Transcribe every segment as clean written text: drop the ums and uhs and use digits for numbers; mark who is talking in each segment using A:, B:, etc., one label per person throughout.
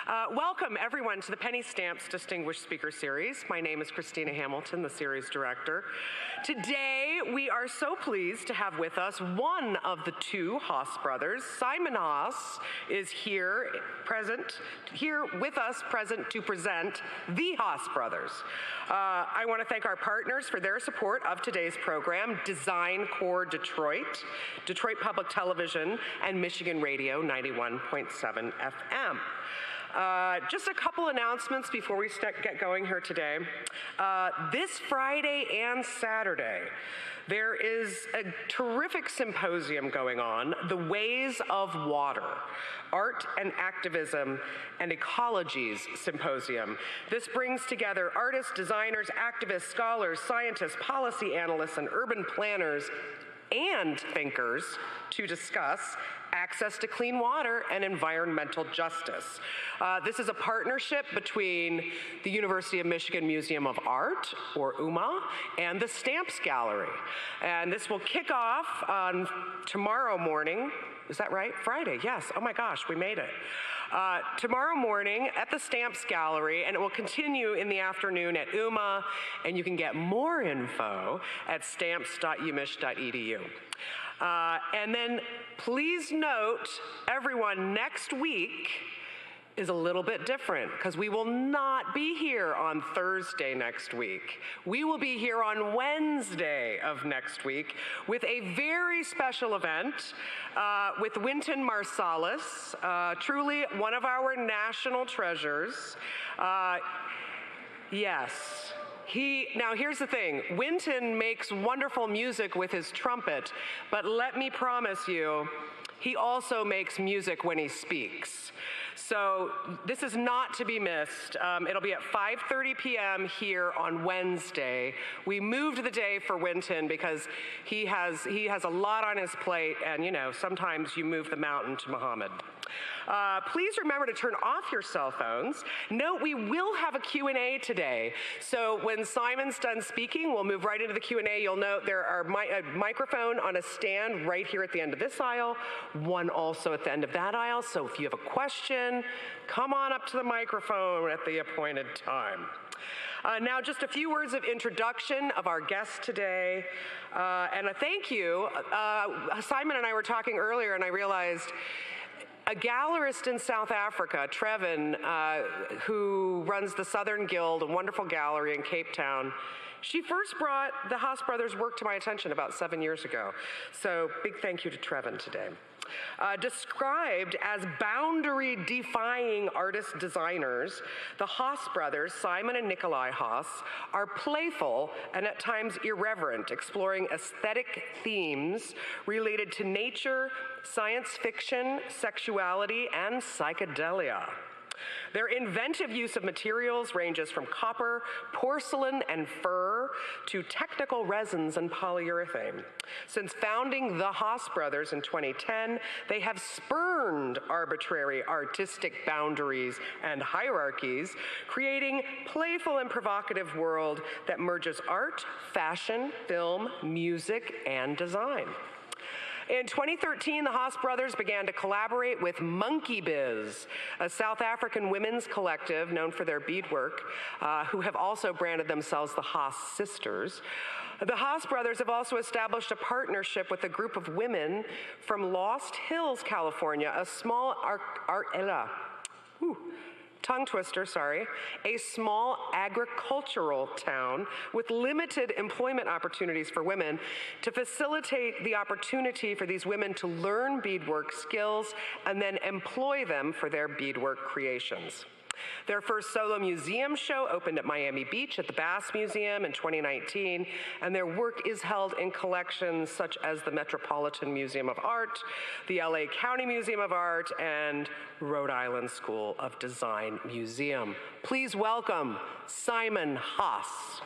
A: Welcome, everyone, to the Penny Stamps Distinguished Speaker Series. My name is Christina Hamilton, the series director. Today, we are so pleased to have with us one of the two Haas brothers. Simon Haas is here with us present to present the Haas brothers. I want to thank our partners for their support of today's program, Design Corps Detroit, Detroit Public Television, and Michigan Radio 91.7 FM. Just a couple announcements before we get going here today. This Friday and Saturday, there is a terrific symposium going on, The Ways of Water, Art and Activism and Ecologies Symposium. This brings together artists, designers, activists, scholars, scientists, policy analysts, and urban planners and thinkers to discuss access to clean water and environmental justice. This is a partnership between the University of Michigan Museum of Art, or UMA, and the Stamps Gallery. And this will kick off on tomorrow morning. Is that right? Friday, yes. Oh my gosh, we made it. Tomorrow morning at the Stamps Gallery, and it will continue in the afternoon at UMA, and you can get more info at stamps.umich.edu. And then please note, everyone, next week is a little bit different because we will not be here on Thursday next week. We will be here on Wednesday of next week with a very special event with Wynton Marsalis, truly one of our national treasures. Yes. Now here's the thing, Wynton makes wonderful music with his trumpet, but let me promise you, he also makes music when he speaks. So this is not to be missed. It'll be at 5:30 p.m. here on Wednesday. We moved the day for Wynton because he has a lot on his plate, and you know, sometimes you move the mountain to Muhammad. Please remember to turn off your cell phones. Note we will have a Q&A today. So when Simon's done speaking, we'll move right into the Q&A. You'll note there are a microphone on a stand right here at the end of this aisle, one also at the end of that aisle. So if you have a question, come on up to the microphone at the appointed time. Now, just a few words of introduction of our guest today, and a thank you. Simon and I were talking earlier, and I realized a gallerist in South Africa, Trevin, who runs the Southern Guild, a wonderful gallery in Cape Town, she first brought the Haas brothers' work to my attention about 7 years ago. So big thank you to Trevin today. Described as boundary-defying artist-designers, the Haas brothers, Simon and Nikolai Haas, are playful and at times irreverent, exploring aesthetic themes related to nature, science fiction, sexuality, and psychedelia. Their inventive use of materials ranges from copper, porcelain, and fur to technical resins and polyurethane. Since founding the Haas brothers in 2010, they have spurned arbitrary artistic boundaries and hierarchies, creating playful and provocative world that merges art, fashion, film, music, and design. In 2013, the Haas brothers began to collaborate with Monkey Biz, a South African women's collective known for their beadwork, who have also branded themselves the Haas Sisters. The Haas brothers have also established a partnership with a group of women from Lost Hills, California, a small a small agricultural town with limited employment opportunities for women to facilitate the opportunity for these women to learn beadwork skills and then employ them for their beadwork creations. Their first solo museum show opened at Miami Beach at the Bass Museum in 2019, and their work is held in collections such as the Metropolitan Museum of Art, the LA County Museum of Art, and Rhode Island School of Design Museum. Please welcome Simon Haas.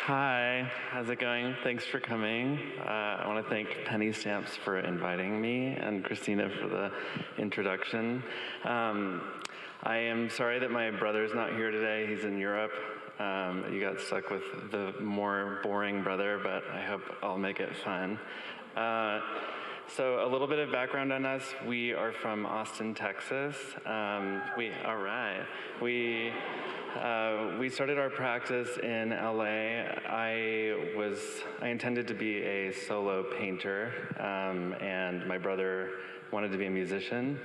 B: Hi, how's it going? Thanks for coming. I want to thank Penny Stamps for inviting me and Christina for the introduction. I am sorry that my brother's not here today. He's in Europe. You got stuck with the more boring brother, but I hope I'll make it fun. So a little bit of background on us. We are from Austin, Texas. We started our practice in LA. I intended to be a solo painter, and my brother wanted to be a musician.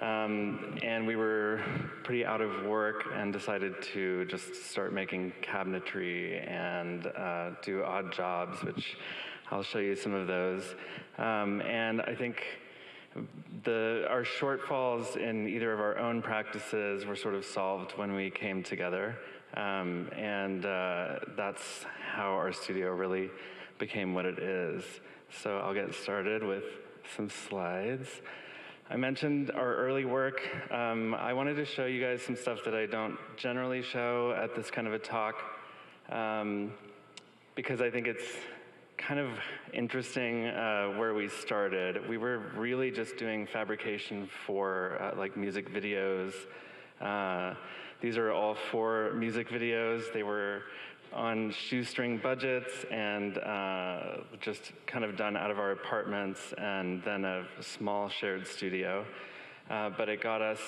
B: And we were pretty out of work and decided to just start making cabinetry and do odd jobs, which I'll show you some of those. And I think our shortfalls in either of our own practices were sort of solved when we came together. And that's how our studio really became what it is. So I'll get started with some slides. I mentioned our early work. I wanted to show you guys some stuff that I don't generally show at this kind of a talk, because I think it's kind of interesting where we started. We were really just doing fabrication for like music videos. These are all 4 music videos. They were on shoestring budgets and just kind of done out of our apartments and then a small shared studio. But it got us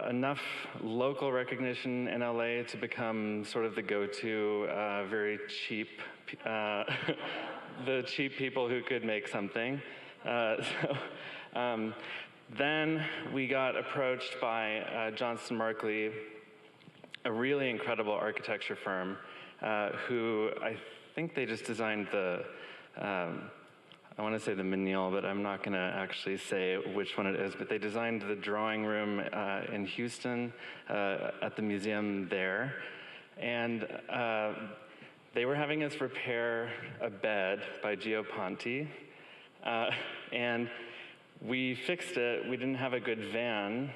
B: enough local recognition in LA to become sort of the go-to, very cheap, the cheap people who could make something. Then we got approached by Johnston Markley, a really incredible architecture firm, who I think they just designed I want to say the Menil, but I'm not going to actually say which one it is, but they designed the drawing room in Houston at the museum there. And they were having us repair a bed by Gio Ponti. And we fixed it. We didn't have a good van,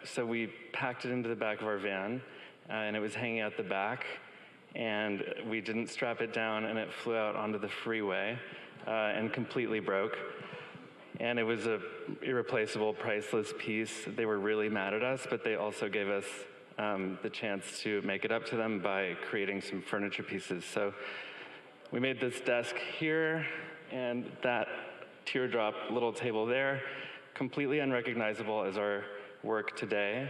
B: so we packed it into the back of our van, and it was hanging out the back. And we didn't strap it down, and it flew out onto the freeway and completely broke. And it was a irreplaceable, priceless piece. They were really mad at us, but they also gave us the chance to make it up to them by creating some furniture pieces. So we made this desk here, and that teardrop little table there, completely unrecognizable as our work today.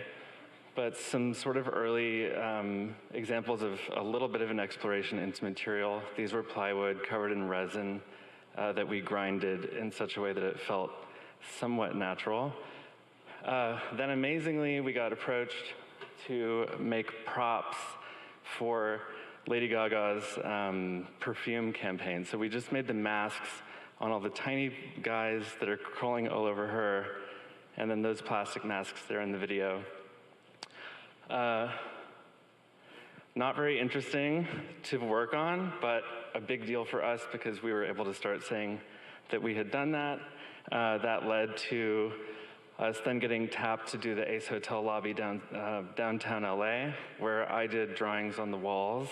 B: But some sort of early examples of a little bit of an exploration into material. These were plywood covered in resin that we grinded in such a way that it felt somewhat natural. Then amazingly, we got approached to make props for Lady Gaga's perfume campaign. So we just made the masks on all the tiny guys that are crawling all over her, and then those plastic masks there in the video. Not very interesting to work on, but a big deal for us because we were able to start saying that we had done that. That led to us then getting tapped to do the Ace Hotel lobby downtown LA, where I did drawings on the walls,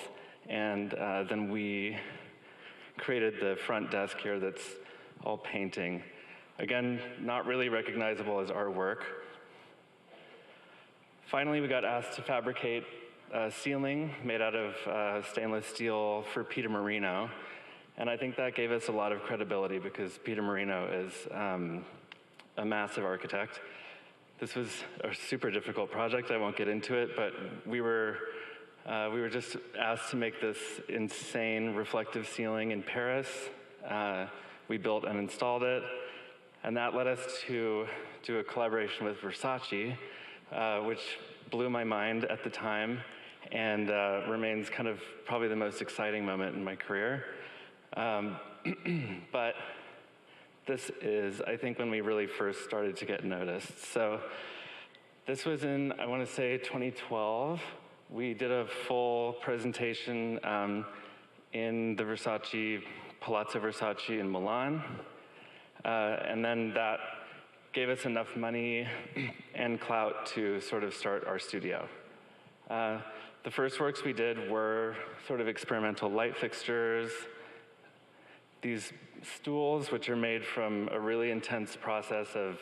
B: and then we created the front desk here that's all painting. Again, not really recognizable as our work. Finally, we got asked to fabricate a ceiling made out of stainless steel for Peter Marino. And I think that gave us a lot of credibility because Peter Marino is a massive architect. This was a super difficult project. I won't get into it, but we were just asked to make this insane reflective ceiling in Paris. We built and installed it. And that led us to do a collaboration with Versace, which blew my mind at the time and remains kind of probably the most exciting moment in my career. But this is, I think, when we really first started to get noticed. So this was in, I want to say, 2012. We did a full presentation in the Palazzo Versace in Milan. And then that gave us enough money and clout to sort of start our studio. The first works we did were sort of experimental light fixtures, these stools, which are made from a really intense process of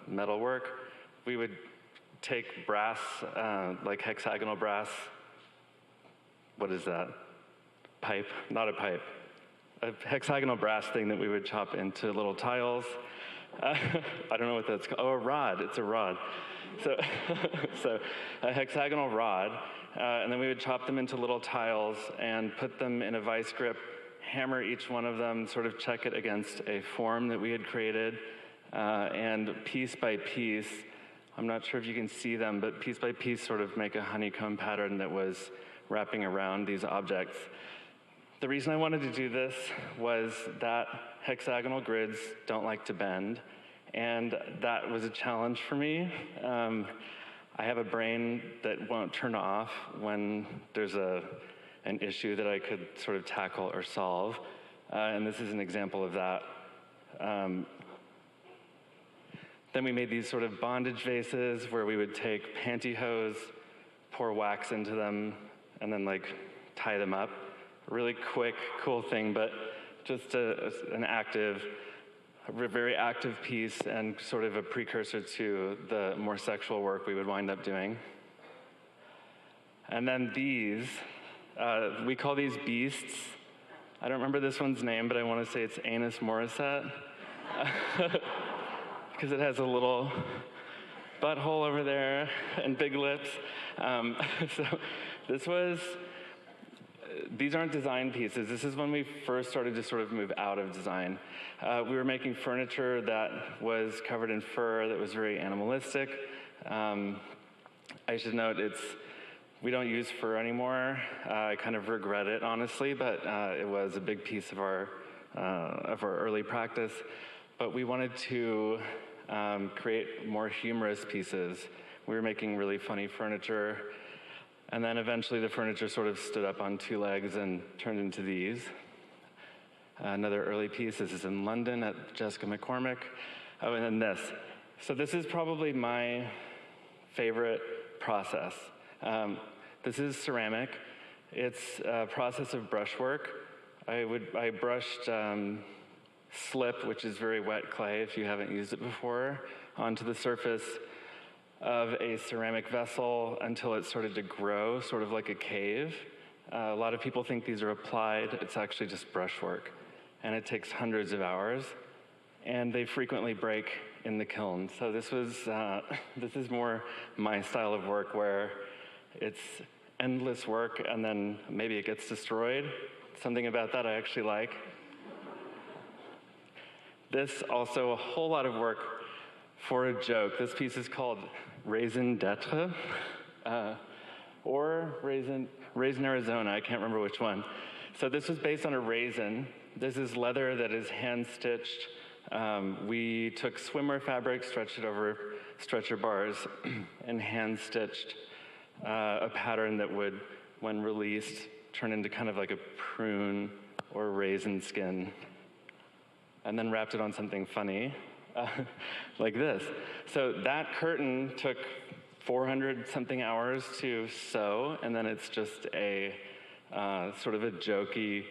B: metalwork. We would take brass, like hexagonal brass. What is that? Pipe? Not a pipe. A hexagonal brass thing that we would chop into little tiles. I don't know what that's called. Oh, a rod. It's a rod. So, so a hexagonal rod, and then we would chop them into little tiles and put them in a vice grip, hammer each one of them, sort of check it against a form that we had created, and piece by piece, I'm not sure if you can see them, but piece by piece sort of make a honeycomb pattern that was wrapping around these objects. The reason I wanted to do this was that hexagonal grids don't like to bend, and that was a challenge for me. I have a brain that won't turn off when there's an issue that I could sort of tackle or solve, and this is an example of that. Then we made these sort of bondage vases where we would take pantyhose, pour wax into them, and then like tie them up. A really quick, cool thing, but just an active, a very active piece and sort of a precursor to the more sexual work we would wind up doing. And then these, we call these beasts. I don't remember this one's name, but I want to say it's Anus Morissette. Because it has a little butthole over there and big lips. So these aren't design pieces. This is when we first started to sort of move out of design. We were making furniture that was covered in fur, that was very animalistic. I should note, we don't use fur anymore. I kind of regret it, honestly, but it was a big piece of our early practice. But we wanted to create more humorous pieces. We were making really funny furniture. And then eventually the furniture sort of stood up on two legs and turned into these. Another early piece, this is in London at Jessica McCormick. Oh, and then this. So this is probably my favorite process. This is ceramic. It's a process of brushwork. I brushed slip, which is very wet clay if you haven't used it before, onto the surface of a ceramic vessel until it started to grow, sort of like a cave. A lot of people think these are applied. It's actually just brushwork, and it takes hundreds of hours, and they frequently break in the kiln. So this is more my style of work, where it's endless work, and then maybe it gets destroyed. Something about that I actually like. This also a whole lot of work for a joke. This piece is called Raisin d'etre, or Raisin Arizona, I can't remember which one. So this was based on a raisin. This is leather that is hand-stitched. We took swimwear fabric, stretched it over stretcher bars, and hand-stitched a pattern that would, when released, turn into kind of like a prune or raisin skin, and then wrapped it on something funny, like this. So that curtain took 400-something hours to sew, and then it's just a sort of a jokey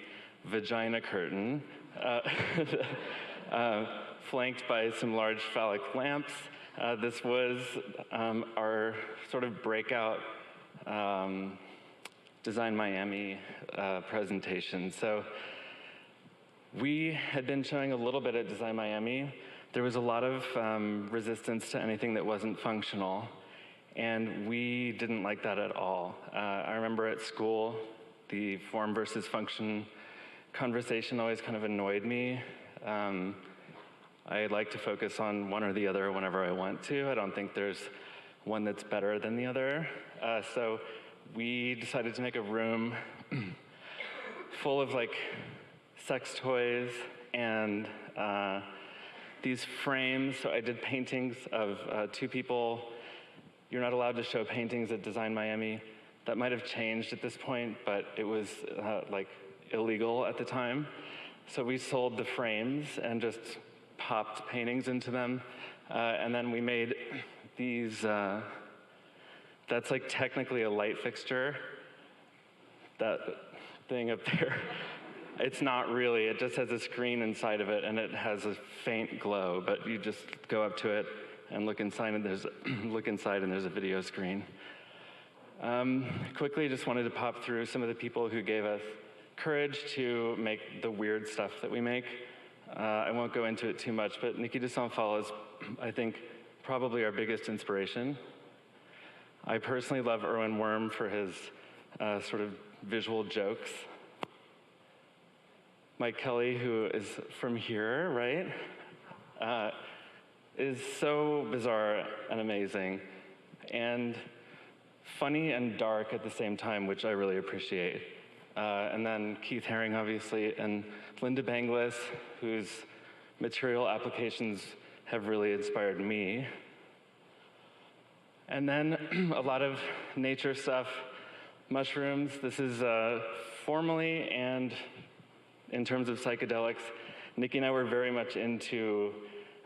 B: vagina curtain, flanked by some large phallic lamps. This was our sort of breakout Design Miami presentation. So we had been showing a little bit at Design Miami. There was a lot of resistance to anything that wasn't functional, and we didn't like that at all. I remember at school, the form versus function conversation always kind of annoyed me. I like to focus on one or the other whenever I want to. I don't think there's one that's better than the other. So we decided to make a room full of like sex toys and these frames. So I did paintings of two people. You're not allowed to show paintings at Design Miami. That might have changed at this point, but it was like illegal at the time. So we sold the frames and just popped paintings into them. And then we made these, that's like technically a light fixture. That thing up there. It's not really, it just has a screen inside of it and it has a faint glow, but you just go up to it, and look inside, and there's a video screen. Quickly, just wanted to pop through some of the people who gave us courage to make the weird stuff that we make. I won't go into it too much, but Niki de Saint Phalle is, I think, probably our biggest inspiration. I personally love Erwin Worm for his sort of visual jokes. Mike Kelly, who is from here, right, is so bizarre and amazing, and funny and dark at the same time, which I really appreciate. And then Keith Haring, obviously, and Linda Banglis, whose material applications have really inspired me. And then a lot of nature stuff, mushrooms. This is formally and in terms of psychedelics. Niki and I were very much into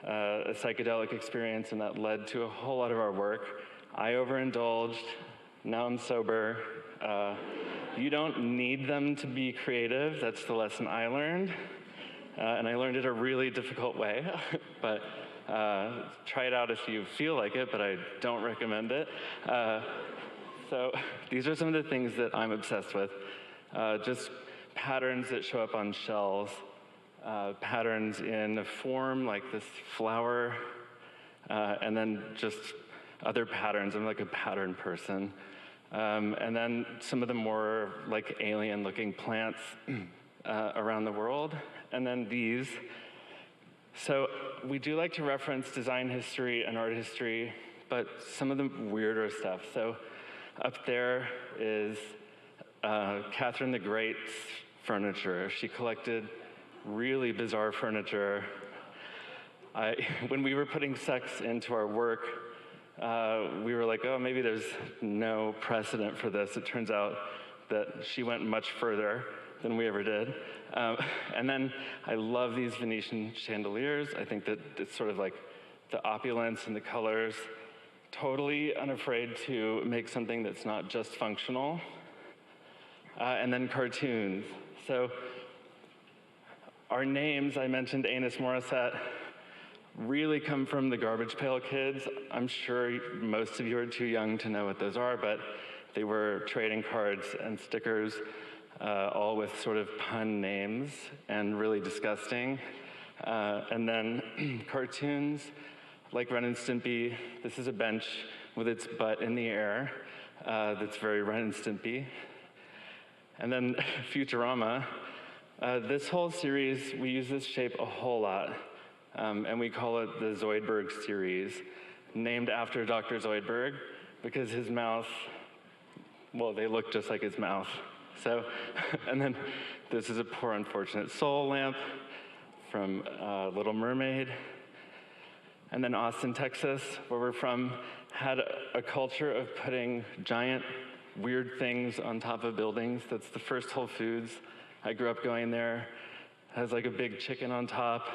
B: a psychedelic experience, and that led to a whole lot of our work. I overindulged. Now I'm sober. You don't need them to be creative. That's the lesson I learned. And I learned it a really difficult way. But try it out if you feel like it, but I don't recommend it. So these are some of the things that I'm obsessed with. Just patterns that show up on shells, patterns in a form like this flower, and then just other patterns. I'm like a pattern person. And then some of the more like alien-looking plants around the world. And then these. So we do like to reference design history and art history, but some of the weirder stuff. So up there is Catherine the Great's furniture. She collected really bizarre furniture. When we were putting sex into our work, we were like, oh, maybe there's no precedent for this. It turns out that she went much further than we ever did. And then I love these Venetian chandeliers. I think that it's sort of like the opulence and the colors, totally unafraid to make something that's not just functional. And then cartoons. So our names, I mentioned Amos Morissette, really come from the Garbage Pail Kids. I'm sure most of you are too young to know what those are, but they were trading cards and stickers, all with sort of pun names and really disgusting. And then cartoons like Ren and Stimpy. This is a bench with its butt in the air. That's very Ren and Stimpy. And then Futurama. This whole series, we use this shape a whole lot. And we call it the Zoidberg series, named after Dr. Zoidberg, because his mouth, well, they look just like his mouth. So, and then this is a poor unfortunate soul lamp from Little Mermaid. And then Austin, Texas, where we're from, had a culture of putting giant weird things on top of buildings. That's the first Whole Foods. I grew up going there. It has like a big chicken on top.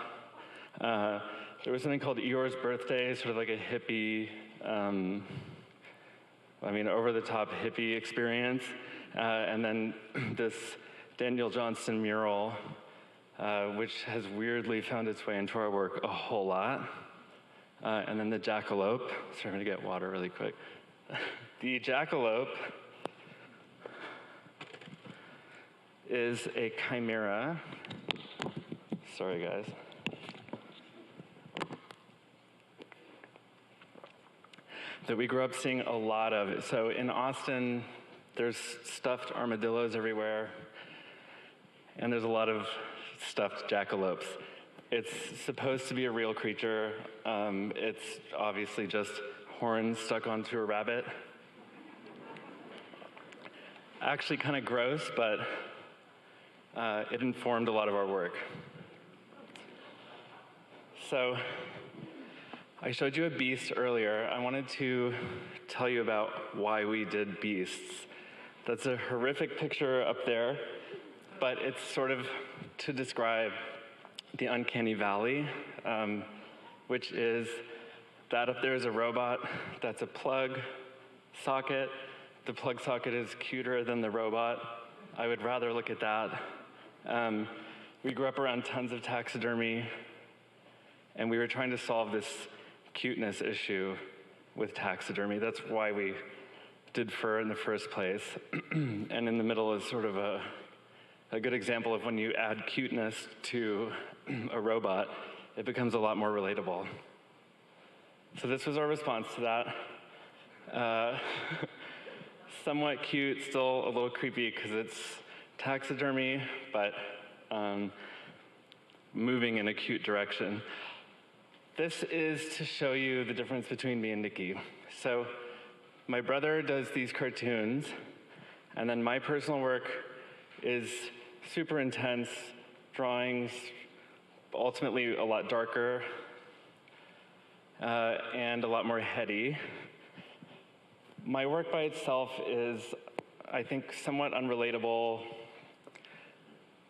B: There was something called Eeyore's Birthday, sort of like a hippie, over-the-top hippie experience. And then this Daniel Johnston mural, which has weirdly found its way into our work a whole lot. And then the jackalope. Sorry, I'm gonna get water really quick. The jackalope is a chimera. Sorry, guys. That we grew up seeing a lot of. So in Austin, there's stuffed armadillos everywhere, and there's a lot of stuffed jackalopes. It's supposed to be a real creature. It's obviously just horns stuck onto a rabbit. Actually kind of gross, but it informed a lot of our work. So I showed you a beast earlier. I wanted to tell you about why we did beasts. That's a horrific picture up there, but it's sort of to describe the uncanny valley, which is that up there is a robot. That's a plug socket. The plug socket is cuter than the robot. I would rather look at that. We grew up around tons of taxidermy, and we were trying to solve this cuteness issue with taxidermy. That's why we did fur in the first place. And in the middle is sort of a good example of when you add cuteness to a robot, it becomes a lot more relatable. So this was our response to that. Somewhat cute, still a little creepy because it's taxidermy, but moving in a cute direction. This is to show you the difference between me and Nikki. So my brother does these cartoons, and then my personal work is super intense, drawings, ultimately a lot darker, and a lot more heady. My work by itself is, I think, somewhat unrelatable,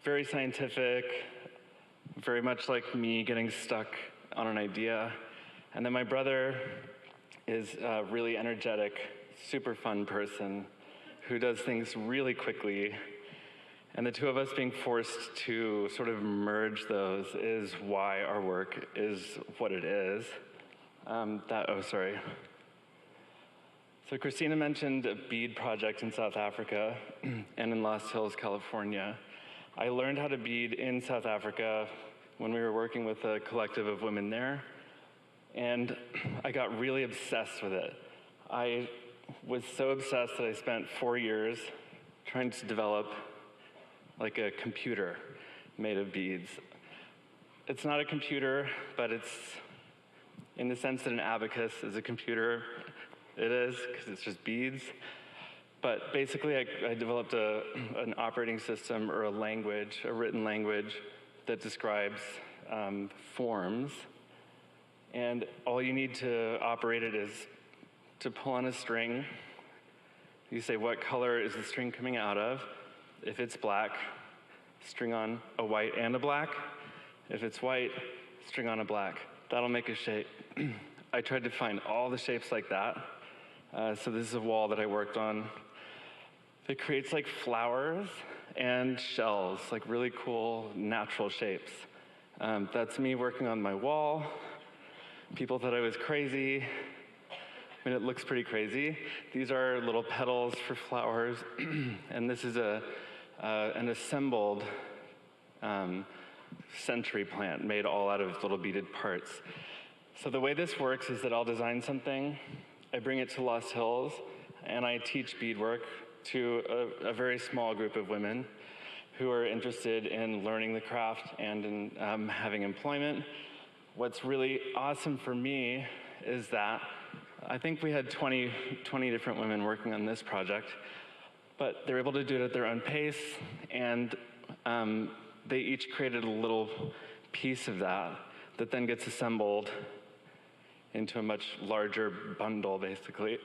B: very scientific, very much like me getting stuck on an idea. And then my brother is a really energetic, super fun person who does things really quickly. And the two of us being forced to sort of merge those is why our work is what it is. So Christina mentioned a bead project in South Africa and in Lost Hills, California. I learned how to bead in South Africa when we were working with a collective of women there, and I got really obsessed with it. I was so obsessed that I spent 4 years trying to develop like a computer made of beads. It's not a computer, but it's in the sense that an abacus is a computer. It is, because it's just beads. But basically, I developed an operating system or a language, a written language, that describes forms. And all you need to operate it is to pull on a string. You say, what color is the string coming out of? If it's black, string on a white and a black. If it's white, string on a black. That'll make a shape. I tried to find all the shapes like that. So this is a wall that I worked on. It creates like flowers and shells, like really cool natural shapes. That's me working on my wall. People thought I was crazy. I mean, it looks pretty crazy. These are little petals for flowers, and this is an assembled century plant made all out of little beaded parts. So the way this works is that I'll design something, I bring it to Lost Hills, and I teach beadwork to a very small group of women who are interested in learning the craft and in having employment. What's really awesome for me is that I think we had 20 different women working on this project, but they're able to do it at their own pace, and they each created a little piece of that then gets assembled into a much larger bundle, basically.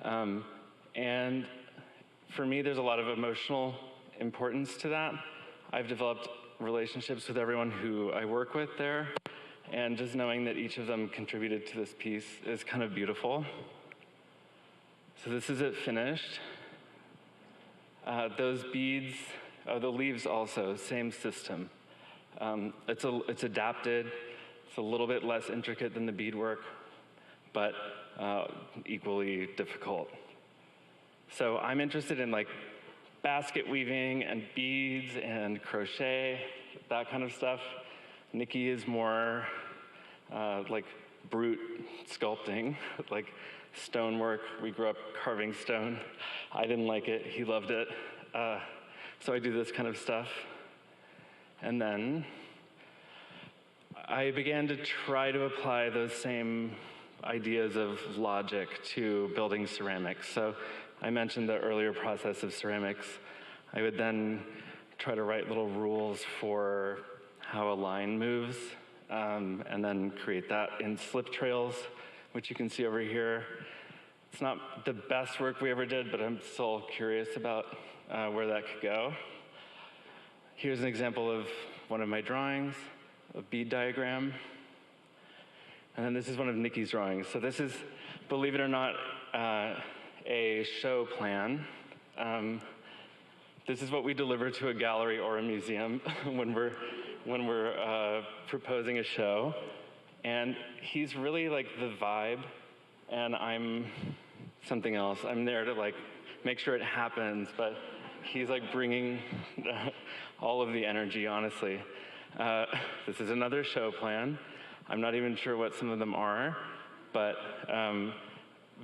B: And for me, there's a lot of emotional importance to that. I've developed relationships with everyone who I work with there, and just knowing that each of them contributed to this piece is kind of beautiful. So this is it finished. Those beads, the leaves also, same system. It's adapted. It's a little bit less intricate than the beadwork, but equally difficult. So I'm interested in like basket weaving and beads and crochet, that kind of stuff. Nikki is more like brute sculpting, like stonework. We grew up carving stone. I didn't like it, he loved it. So I do this kind of stuff. And then I began to try to apply those same ideas of logic to building ceramics. So I mentioned the earlier process of ceramics. I would then try to write little rules for how a line moves, and then create that in slip trails, which you can see over here. It's not the best work we ever did, but I'm still curious about where that could go. Here's an example of one of my drawings, a bead diagram. And then this is one of Nikki's drawings. So this is, believe it or not, a show plan. This is what we deliver to a gallery or a museum when we're proposing a show. And he's really like the vibe, and I'm something else. I'm there to like make sure it happens, but he's like bringing all of the energy, honestly. This is another show plan. I'm not even sure what some of them are, but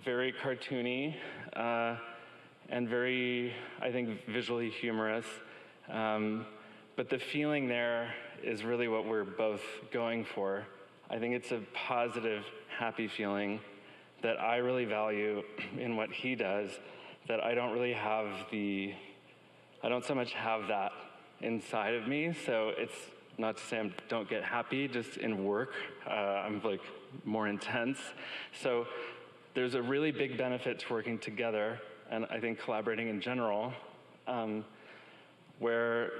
B: very cartoony and very, I think, visually humorous. But the feeling there is really what we're both going for. I think it's a positive, happy feeling that I really value in what he does, that I don't really have I don't so much have that inside of me. So it's not to say I don't get happy, just in work, I'm like more intense. So there's a really big benefit to working together, and I think collaborating in general, where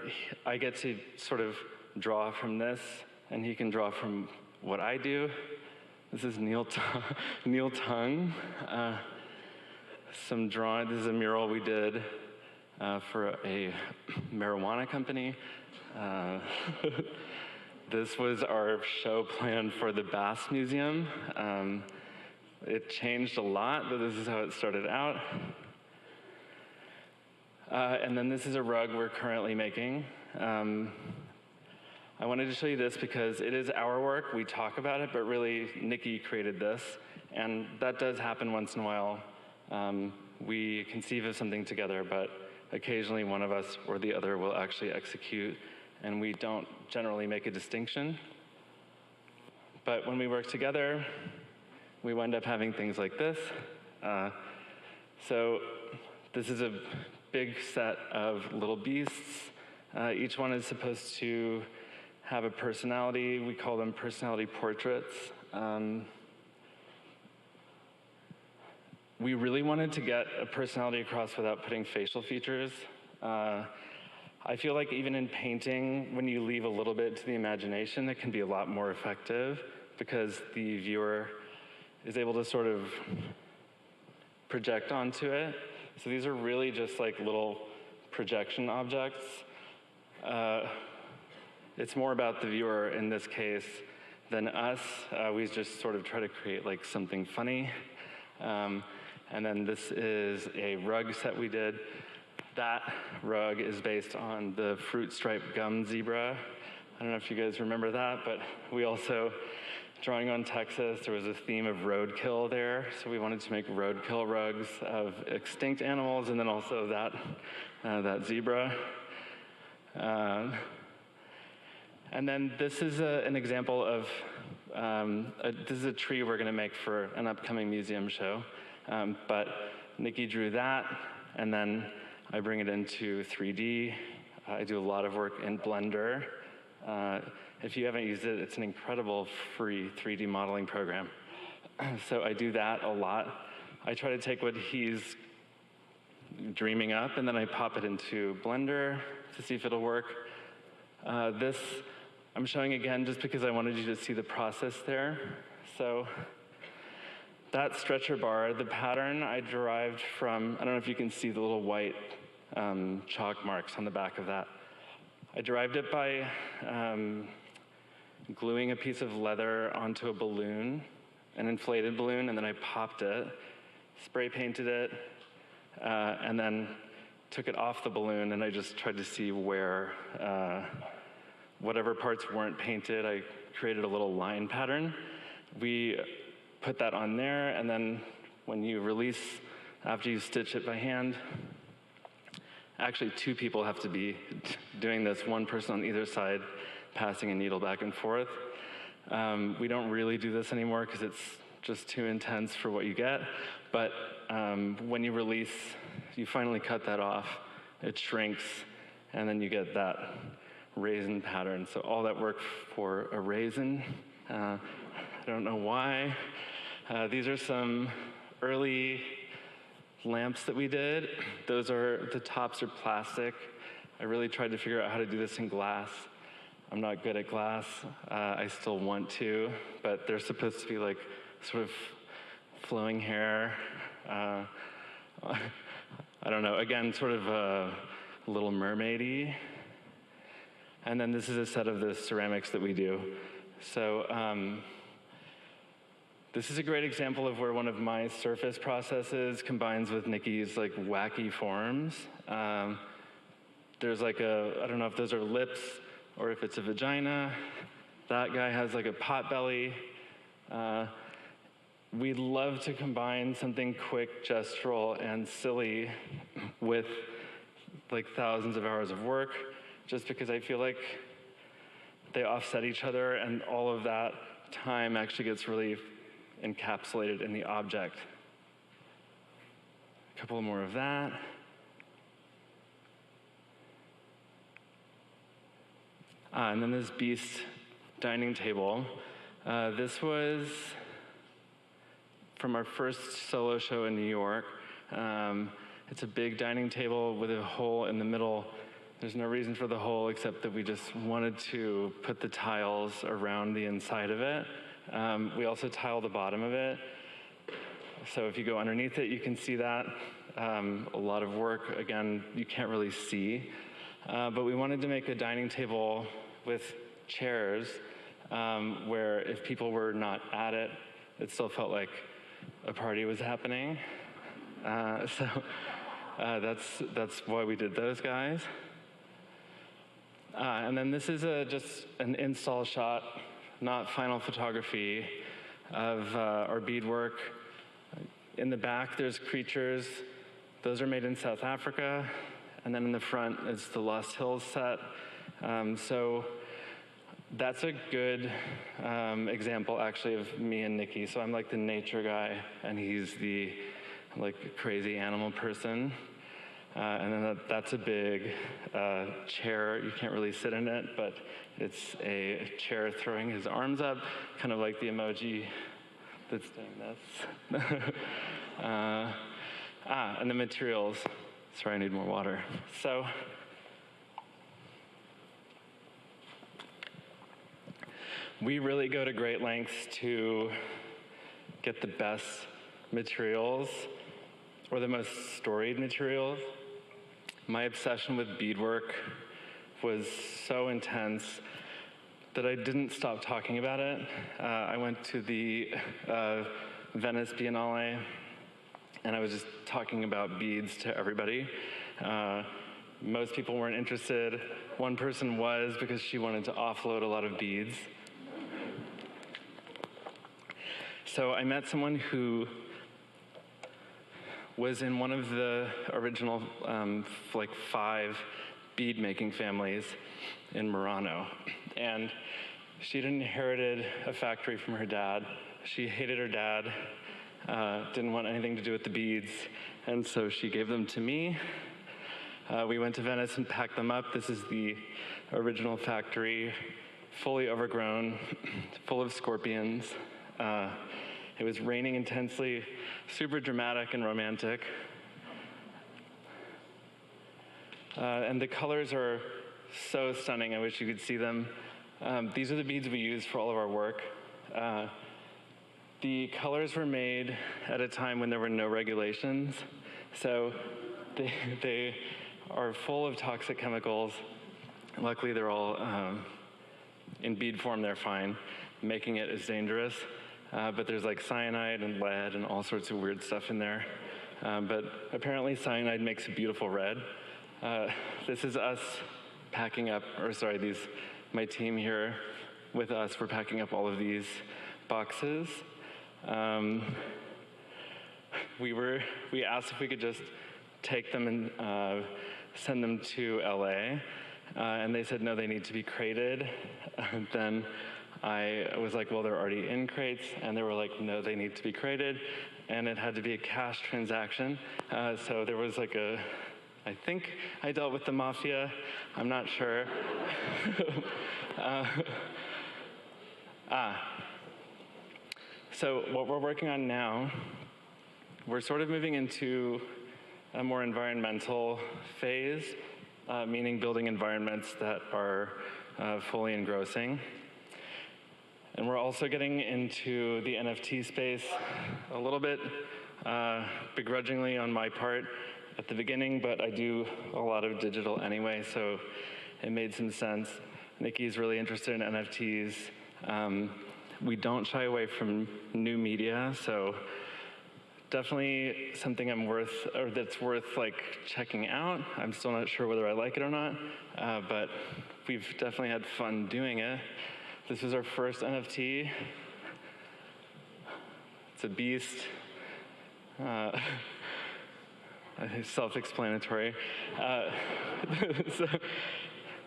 B: I get to sort of draw from this, and he can draw from what I do. This is Neil Tung. Some drawing. This is a mural we did for a marijuana company. This was our show plan for the Bass Museum. It changed a lot, but this is how it started out. And then this is a rug we're currently making. I wanted to show you this because it is our work. We talk about it, but really Nikki created this. And that does happen once in a while. We conceive of something together, but occasionally one of us or the other will actually execute, and we don't generally make a distinction. But when we work together, we wind up having things like this. So this is a big set of little beasts. Each one is supposed to have a personality. We call them personality portraits. We really wanted to get a personality across without putting facial features. I feel like even in painting, when you leave a little bit to the imagination, it can be a lot more effective because the viewer is able to sort of project onto it. So these are really just like little projection objects. It's more about the viewer in this case than us. We just sort of try to create like something funny. And then this is a rug set we did. That rug is based on the fruit striped gum zebra. I don't know if you guys remember that, but we also, drawing on Texas, there was a theme of roadkill there. So we wanted to make roadkill rugs of extinct animals and then also that zebra. And then this is an example of, this is a tree we're gonna make for an upcoming museum show. But Nikki drew that, and then I bring it into 3D. I do a lot of work in Blender. If you haven't used it, it's an incredible free 3D modeling program. So I do that a lot. I try to take what he's dreaming up, and then I pop it into Blender to see if it'll work. This I'm showing again just because I wanted you to see the process there. So that stretcher bar, the pattern I derived from, I don't know if you can see the little white chalk marks on the back of that. I derived it by gluing a piece of leather onto a balloon, an inflated balloon, and then I popped it, spray painted it, and then took it off the balloon, and I just tried to see where whatever parts weren't painted, I created a little line pattern. We put that on there, and then when you release, after you stitch it by hand, actually 2 people have to be doing this, 1 person on either side, passing a needle back and forth. We don't really do this anymore because it's just too intense for what you get, but when you release, you finally cut that off, it shrinks, and then you get that raisin pattern. So all that work for a raisin. I don't know why. These are some early lamps that we did. The tops are plastic. I really tried to figure out how to do this in glass. I'm not good at glass. I still want to, but they're supposed to be like sort of flowing hair. I don't know, again, sort of a Little Mermaid-y. And then this is a set of the ceramics that we do. So This is a great example of where one of my surface processes combines with Nikki's like wacky forms. There's like I don't know if those are lips or if it's a vagina. That guy has like a pot belly. We love to combine something quick, gestural, and silly with like thousands of hours of work, just because I feel like they offset each other, and all of that time actually gets really encapsulated in the object. A couple more of that. And then this beast dining table. This was from our first solo show in New York. It's a big dining table with a hole in the middle. There's no reason for the hole except that we just wanted to put the tiles around the inside of it. We also tile the bottom of it. So if you go underneath it, you can see that. A lot of work, again, you can't really see. But we wanted to make a dining table with chairs where if people were not at it, it still felt like a party was happening. So that's why we did those guys. And then this is just an install shot, not final photography, of our beadwork. In the back, there's creatures. Those are made in South Africa. And then in the front, it's the Lost Hills set. So that's a good example, actually, of me and Nikki. So I'm like the nature guy, and he's the like crazy animal person. And then that's a big chair. You can't really sit in it, but it's a chair throwing his arms up, kind of like the emoji that's doing this. And the materials. Sorry, I need more water. So, we really go to great lengths to get the best materials or the most storied materials. My obsession with beadwork was so intense that I didn't stop talking about it. I went to the Venice Biennale, and I was just talking about beads to everybody. Most people weren't interested. One person was, because she wanted to offload a lot of beads. So I met someone who was in one of the original like 5 bead making families in Murano. And she'd inherited a factory from her dad. She hated her dad, didn't want anything to do with the beads, and so she gave them to me. We went to Venice and packed them up. This is the original factory, fully overgrown, full of scorpions. It was raining intensely, super dramatic and romantic. And the colors are so stunning. I wish you could see them. These are the beads we use for all of our work. The colors were made at a time when there were no regulations. So they are full of toxic chemicals. Luckily, they're all in bead form, they're fine. Making it is dangerous. But there's like cyanide and lead and all sorts of weird stuff in there. But apparently cyanide makes a beautiful red. This is us packing up, my team here with us, we're packing up all of these boxes. We asked if we could just take them and send them to LA. And they said, no, they need to be crated. Then I was like, well, they're already in crates. And they were like, no, they need to be crated. And it had to be a cash transaction. So there was like I think I dealt with the mafia. I'm not sure. So what we're working on now, we're sort of moving into a more environmental phase, meaning building environments that are fully engrossing. And we're also getting into the NFT space a little bit begrudgingly on my part at the beginning, but I do a lot of digital anyway, so it made some sense. Nikki's really interested in NFTs. we don't shy away from new media, so definitely something that's worth like checking out. I'm still not sure whether I like it or not, but we've definitely had fun doing it. This is our first NFT. It's a beast. Self-explanatory. So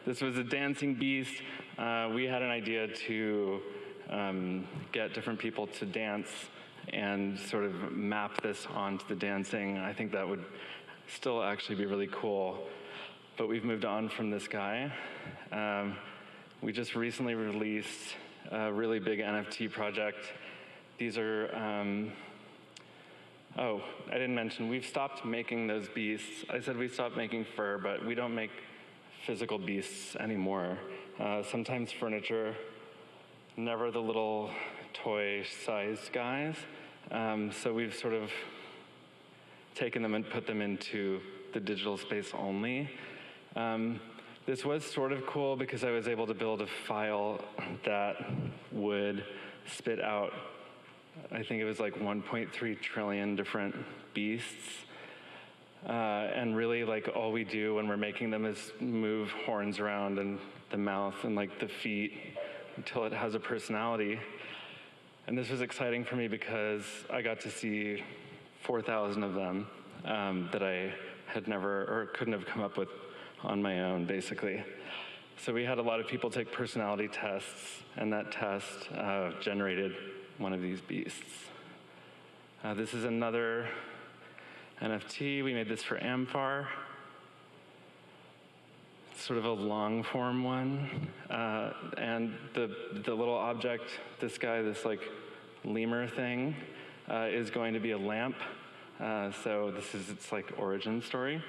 B: this was a dancing beast. We had an idea to get different people to dance and sort of map this onto the dancing. I think that would still actually be really cool. But we've moved on from this guy. We just recently released a really big NFT project. These are, oh, I didn't mention, we've stopped making those beasts. I said we stopped making fur, but we don't make physical beasts anymore. Sometimes furniture, never the little toy-sized guys. So we've sort of taken them and put them into the digital space only. This was sort of cool because I was able to build a file that would spit out, I think it was like 1.3 trillion different beasts. And really, like, all we do when we're making them is move horns around and the mouth and like the feet until it has a personality. And this was exciting for me because I got to see 4,000 of them that I had never or couldn't have come up with on my own, basically. So we had a lot of people take personality tests, and that test generated one of these beasts. This is another NFT. We made this for Amphar. It's sort of a long form one. And the little object, this guy, this like lemur thing, is going to be a lamp. So this is its like origin story.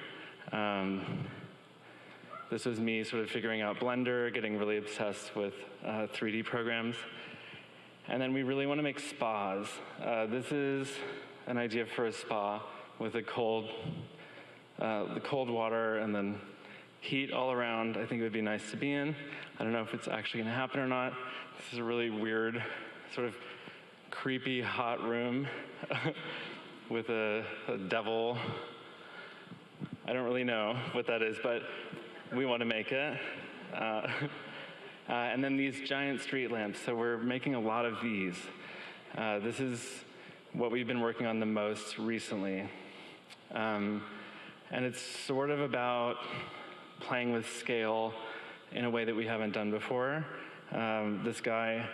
B: This was me sort of figuring out Blender, getting really obsessed with 3D programs. And then we really want to make spas. This is an idea for a spa with the cold water and then heat all around. I think it would be nice to be in. I don't know if it's actually going to happen or not. This is a really weird, sort of creepy, hot room with a devil. I don't really know what that is, but we want to make it. And then these giant street lamps. So we're making a lot of these. This is what we've been working on the most recently. And it's sort of about playing with scale in a way that we haven't done before. This guy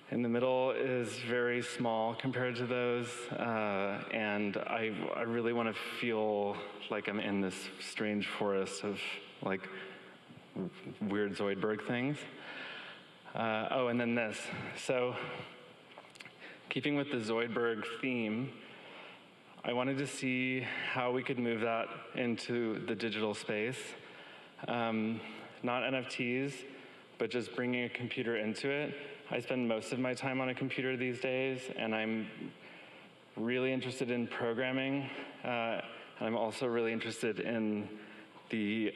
B: in the middle is very small compared to those. And I really want to feel like I'm in this strange forest of like weird Zoidberg things. Oh, and then this. So keeping with the Zoidberg theme, I wanted to see how we could move that into the digital space. Not NFTs, but just bringing a computer into it. I spend most of my time on a computer these days, and I'm really interested in programming. And I'm also really interested in the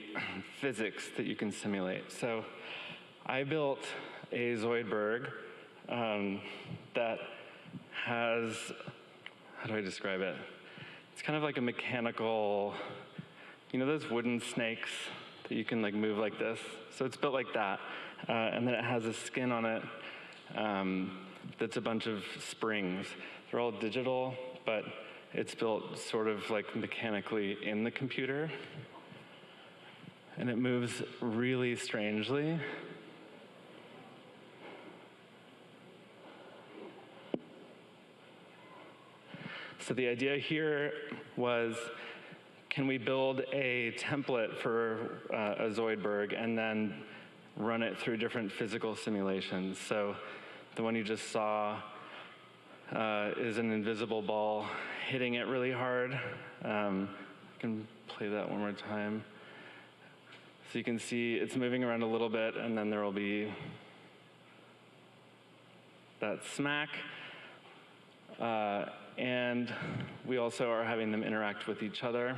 B: physics that you can simulate. So I built a Zoidberg that has, how do I describe it? It's kind of like a mechanical, you know those wooden snakes that you can like move like this? So it's built like that. And then it has a skin on it that's a bunch of springs. They're all digital, but it's built sort of like mechanically in the computer. And it moves really strangely. So the idea here was, can we build a template for a Zoidberg and then run it through different physical simulations? So the one you just saw is an invisible ball hitting it really hard. I can play that one more time. So you can see it's moving around a little bit, and then there will be that smack. And we also are having them interact with each other.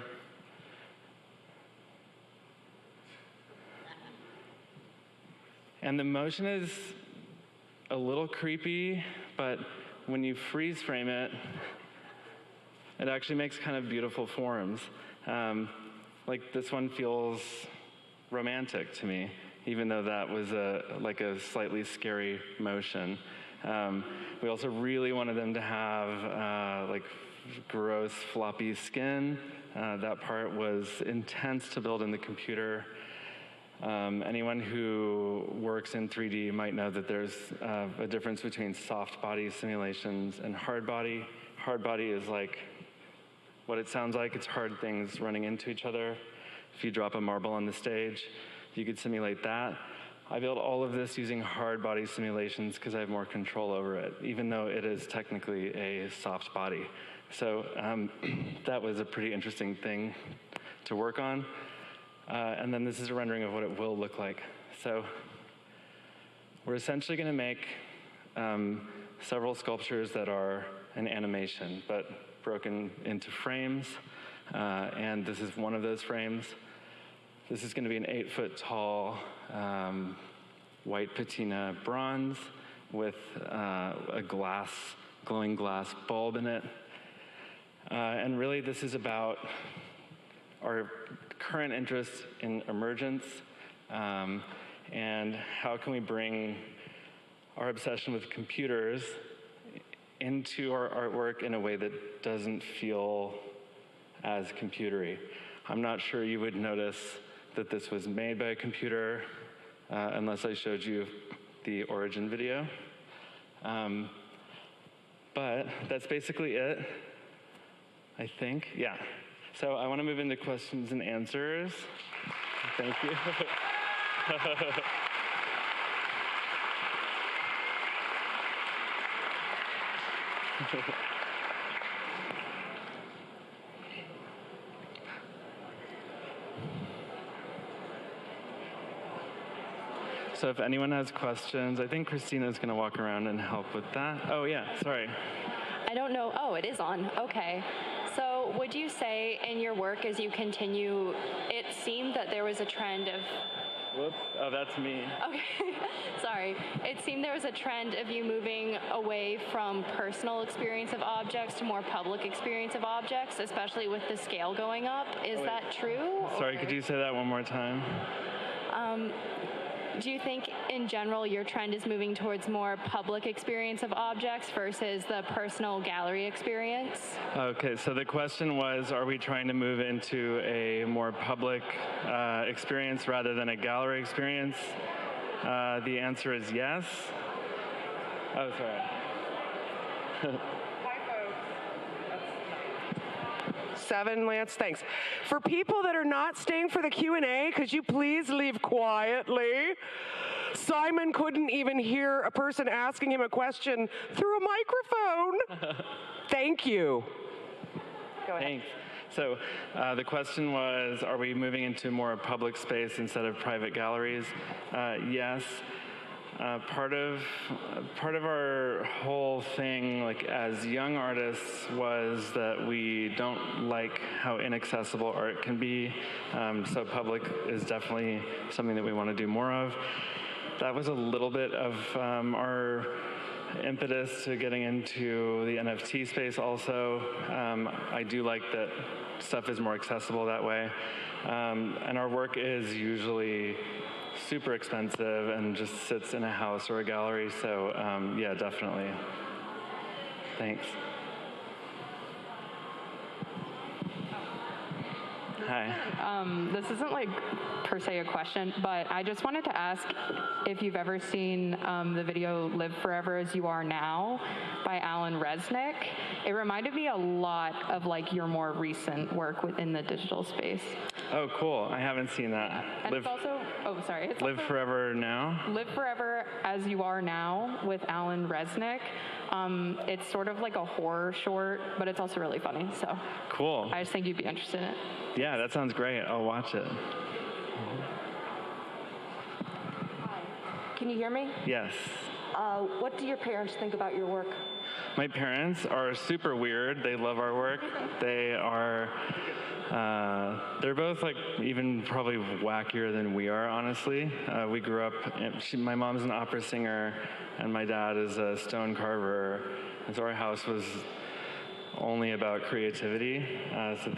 B: And the motion is a little creepy, but when you freeze frame it, it actually makes kind of beautiful forms. Like this one feels romantic to me, even though that was like a slightly scary motion. We also really wanted them to have like gross floppy skin. That part was intense to build in the computer. Anyone who works in 3D might know that there's a difference between soft body simulations and hard body. Hard body is like what it sounds like. It's hard things running into each other. If you drop a marble on the stage, you could simulate that. I built all of this using hard body simulations because I have more control over it, even though it is technically a soft body. So that was a pretty interesting thing to work on. And then this is a rendering of what it will look like. So we're essentially going to make several sculptures that are an animation, but broken into frames. And this is one of those frames. This is going to be an 8-foot tall white patina bronze with a glowing glass bulb in it. And really this is about our current interest in emergence and how can we bring our obsession with computers into our artwork in a way that doesn't feel as computery. I'm not sure you would notice that this was made by a computer unless I showed you the origin video. But that's basically it, I think. Yeah. So I want to move into questions and answers. Thank you. So if anyone has questions, I think Christina's going to walk around and help with that. Oh, yeah, sorry.
C: I don't know. Oh, it is on. Okay. So would you say in your work as you continue, it seemed that there was a trend of...
B: Whoops. Oh, that's me.
C: Okay. Sorry. It seemed there was a trend of you moving away from personal experience of objects to more public experience of objects, especially with the scale going up. Is that true?
B: Sorry, could you say that one more time?
C: Do you think, in general, your trend is moving towards more public experience of objects versus the personal gallery experience?
B: Okay, so the question was, are we trying to move into a more public experience rather than a gallery experience? The answer is yes. Oh, sorry.
A: 7, Lance, thanks. For people that are not staying for the Q&A, could you please leave quietly? Simon couldn't even hear a person asking him a question through a microphone. Thank you. Go ahead.
B: Thanks. So the question was, are we moving into more public space instead of private galleries? Yes. Part of our whole thing, like as young artists, was that we don't like how inaccessible art can be. So public is definitely something that we want to do more of. That was a little bit of our impetus to getting into the NFT space also. I do like that stuff is more accessible that way. And our work is usually super expensive and just sits in a house or a gallery. So yeah, definitely. Thanks. Hi.
D: This isn't like per se a question, but I just wanted to ask if you've ever seen the video Live Forever As You Are Now by Alan Resnick. It reminded me a lot of like your more recent work within the digital space.
B: Oh, cool. I haven't seen that.
D: And it's also, oh, sorry. It's
B: Live
D: also
B: Forever Now?
D: Live Forever As You Are Now with Alan Resnick. It's sort of like a horror short, but it's also really funny. So
B: Cool.
D: I just think you'd be interested in it.
B: Yeah, that sounds great. I'll watch it.
E: Can you hear me?
B: Yes.
E: What do your parents think about your work?
B: My parents are super weird. They love our work. They are They're both like even probably wackier than we are, honestly. We grew up, my mom's an opera singer and my dad is a stone carver. And so our house was only about creativity. So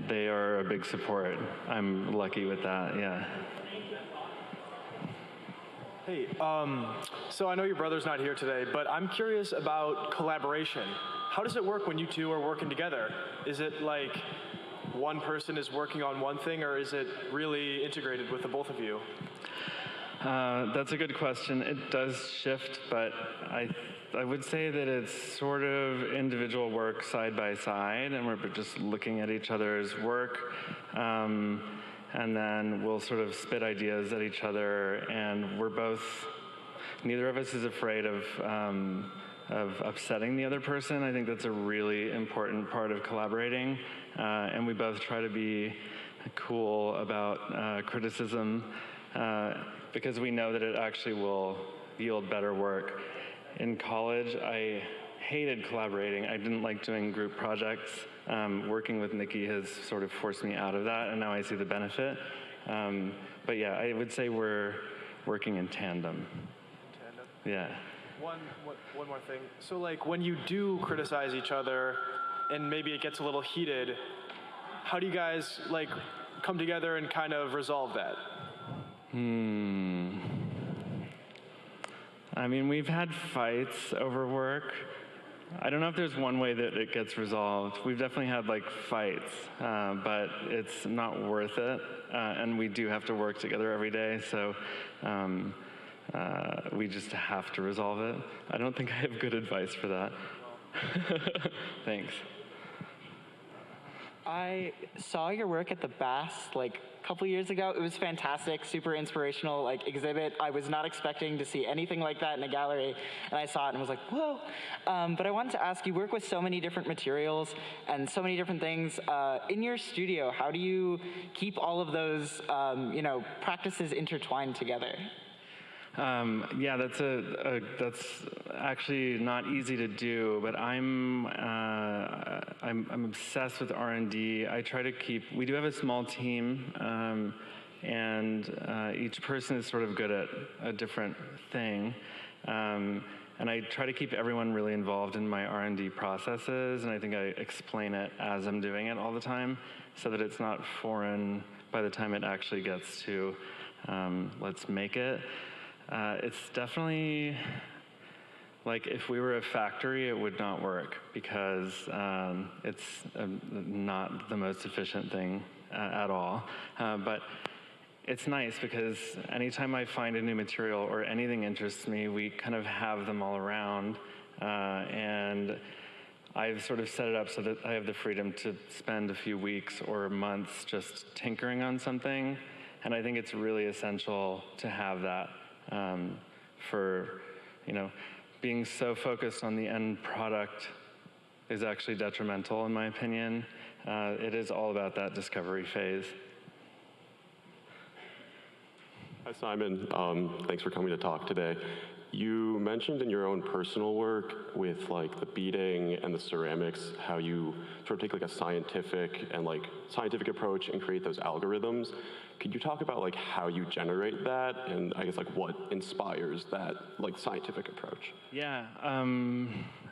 B: they are a big support. I'm lucky with that, yeah.
F: Hey, so I know your brother's not here today, but I'm curious about collaboration. How does it work when you two are working together? Is it like one person is working on one thing, or is it really integrated with the both of you?
B: That's a good question. It does shift, but I would say that it's sort of individual work side by side, and we're just looking at each other's work. And then we'll sort of spit ideas at each other, and neither of us is afraid of upsetting the other person. I think that's a really important part of collaborating, and we both try to be cool about criticism because we know that it actually will yield better work. In college, I hated collaborating. I didn't like doing group projects. Working with Nikki has sort of forced me out of that, and now I see the benefit. But yeah, I would say we're working in tandem.
F: Tandem?
B: Yeah.
F: One more thing. So like when you do criticize each other and maybe it gets a little heated, how do you guys like come together and kind of resolve that?
B: I mean, we've had fights over work. I don't know if there's one way that it gets resolved. We've definitely had like fights, but it's not worth it. And we do have to work together every day, so we just have to resolve it. I don't think I have good advice for that. Thanks.
G: I saw your work at the Bass like a couple years ago. It was fantastic, super inspirational like exhibit. I was not expecting to see anything like that in a gallery, and I saw it and was like, whoa. But I wanted to ask, you work with so many different materials and so many different things. In your studio, how do you keep all of those practices intertwined together?
B: Yeah, that's actually not easy to do, but I'm obsessed with R&D. I try to we do have a small team, and each person is sort of good at a different thing. And I try to keep everyone really involved in my R&D processes, and I think I explain it as I'm doing it all the time, so that it's not foreign by the time it actually gets to let's make it. It's definitely, like if we were a factory, it would not work because it's not the most efficient thing at all. But it's nice because anytime I find a new material or anything interests me, we kind of have them all around. And I've sort of set it up so that I have the freedom to spend a few weeks or months just tinkering on something. And I think it's really essential to have that. For being so focused on the end product is actually detrimental in my opinion. It is all about that discovery phase.
H: Hi Simon, thanks for coming to talk today. You mentioned in your own personal work with like the beading and the ceramics, how you sort of take like a scientific approach and create those algorithms. Could you talk about like how you generate that and I guess like what inspires that like scientific approach?
B: Yeah,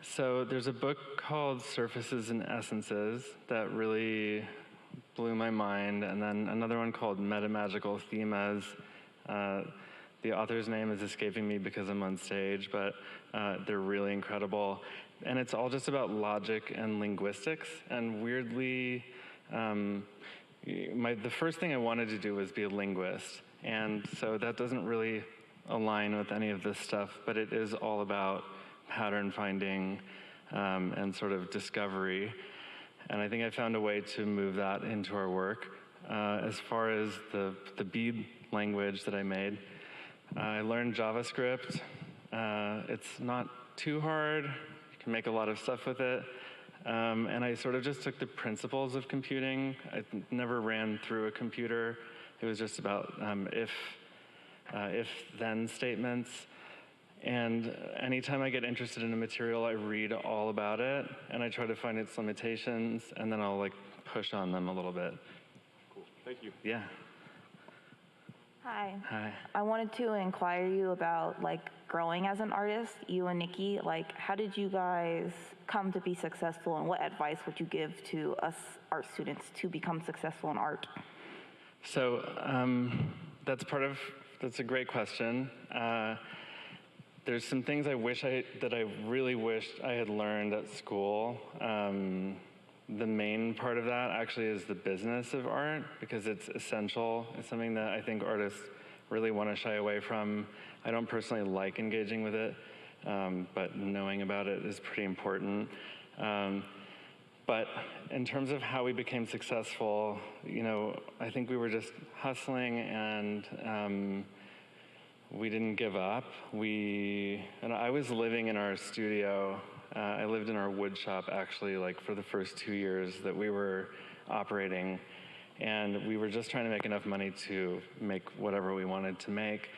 B: so there's a book called Surfaces and Essences that really blew my mind, and then another one called Metamagical Themas. The author's name is escaping me because I'm on stage, but they're really incredible. And it's all just about logic and linguistics. And weirdly, the first thing I wanted to do was be a linguist. And so that doesn't really align with any of this stuff, but it is all about pattern finding and sort of discovery. And I think I found a way to move that into our work. As far as the bead language that I made, I learned JavaScript. It's not too hard. You can make a lot of stuff with it. And I sort of just took the principles of computing. I never ran through a computer. It was just about if-then statements. And anytime I get interested in a material, I read all about it, and I try to find its limitations, and then I'll like push on them a little bit.
H: Cool. Thank you.
B: Yeah.
I: Hi.
B: Hi.
I: I wanted to inquire you about like growing as an artist, you and Nikki. Like, how did you guys come to be successful, and what advice would you give to us art students to become successful in art?
B: So that's a great question. There's some things I really wished I had learned at school. The main part of that actually is the business of art, because it's essential. It's something that I think artists really want to shy away from. I don't personally like engaging with it, but knowing about it is pretty important. But in terms of how we became successful, I think we were just hustling, and we didn't give up. And I was living in our studio. I lived in our wood shop actually, like for the first 2 years that we were operating, and we were just trying to make enough money to make whatever we wanted to make.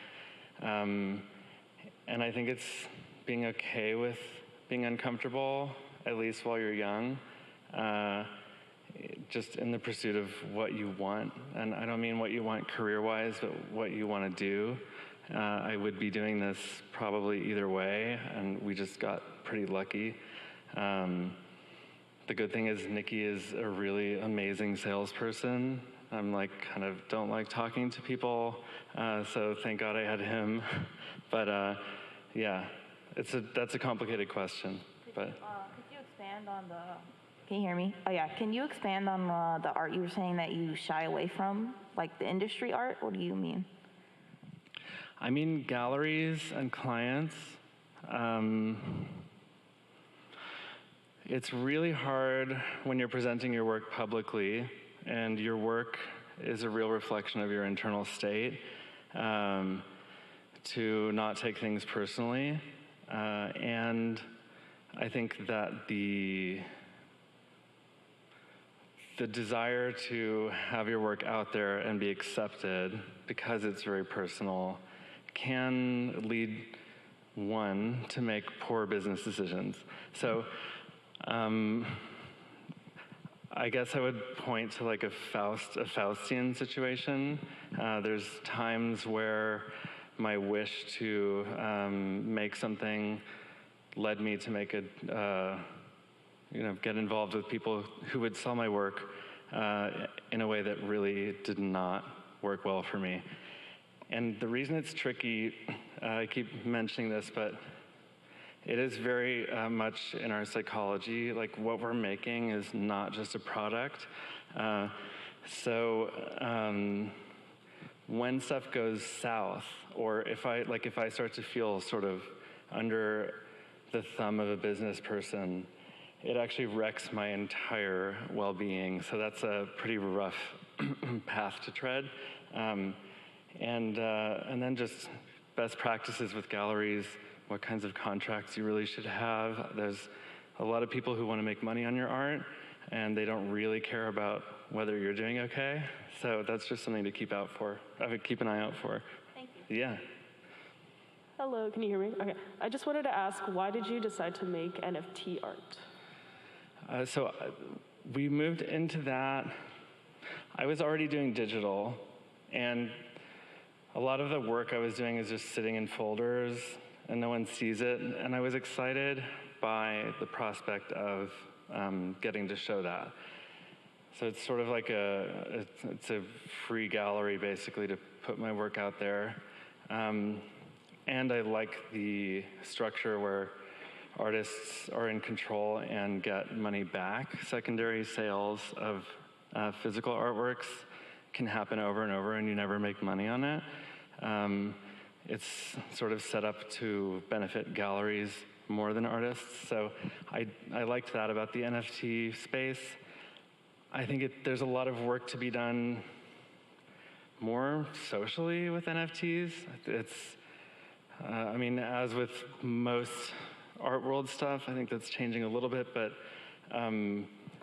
B: And I think it's being okay with being uncomfortable, at least while you're young, just in the pursuit of what you want. And I don't mean what you want career-wise, but what you want to do. I would be doing this probably either way, and we just got pretty lucky. The good thing is Nikki is a really amazing salesperson. I'm kind of don't like talking to people, so thank God I had him. But yeah, that's a complicated question. But
I: could you expand on the? Can you hear me? Oh yeah. Can you expand on the art you were saying that you shy away from, like the industry art? What do you mean?
B: I mean galleries and clients. It's really hard when you're presenting your work publicly, and your work is a real reflection of your internal state, to not take things personally. And I think that the desire to have your work out there and be accepted, because it's very personal, can lead one to make poor business decisions. So I guess I would point to like a Faustian situation. There's times where my wish to make something led me to make get involved with people who would sell my work in a way that really did not work well for me. And the reason it's tricky, I keep mentioning this, but it is very much in our psychology. Like what we're making is not just a product. So when stuff goes south, or if I start to feel sort of under the thumb of a business person, it actually wrecks my entire well-being. So that's a pretty rough path to tread. And then just best practices with galleries, what kinds of contracts you really should have. There's a lot of people who want to make money on your art, and they don't really care about whether you're doing okay. So that's just something to keep an eye out for.
I: Thank you.
B: Yeah.
J: Hello, can you hear me? Okay. I just wanted to ask, why did you decide to make NFT art?
B: So we moved into that. I was already doing digital, and a lot of the work I was doing is just sitting in folders and no one sees it. And I was excited by the prospect of getting to show that. So it's sort of like it's a free gallery basically to put my work out there. And I like the structure where artists are in control and get money back. Secondary sales of physical artworks can happen over and over, and you never make money on it. It's sort of set up to benefit galleries more than artists. So I liked that about the NFT space. I think there's a lot of work to be done more socially with NFTs. As with most art world stuff, I think that's changing a little bit, but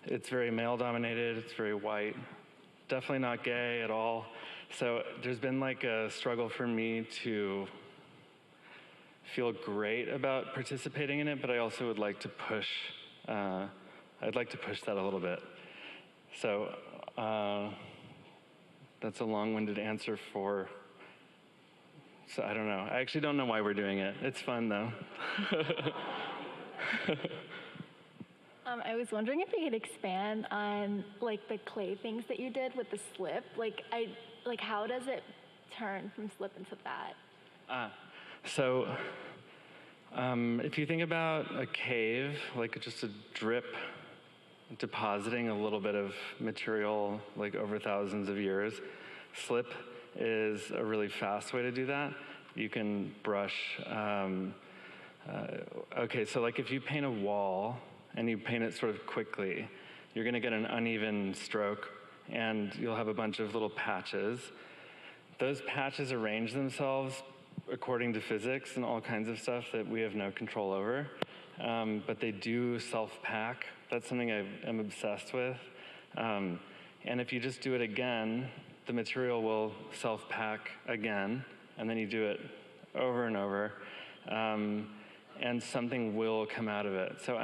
B: it's very male dominated, it's very white, definitely not gay at all. So there's been like a struggle for me to feel great about participating in it, but I also would like to push, I'd like to push that a little bit. So that's a long-winded answer for, so I don't know. I actually don't know why we're doing it. It's fun though.
K: I was wondering if you could expand on like the clay things that you did with the slip. Like how does it turn from slip into that?
B: So if you think about a cave, like just a drip depositing a little bit of material like over thousands of years, slip is a really fast way to do that. You can brush, okay, so like if you paint a wall and you paint it sort of quickly, you're gonna get an uneven stroke and you'll have a bunch of little patches. Those patches arrange themselves according to physics and all kinds of stuff that we have no control over, but they do self-pack. That's something I am obsessed with. And if you just do it again, the material will self-pack again, and then you do it over and over, and something will come out of it. So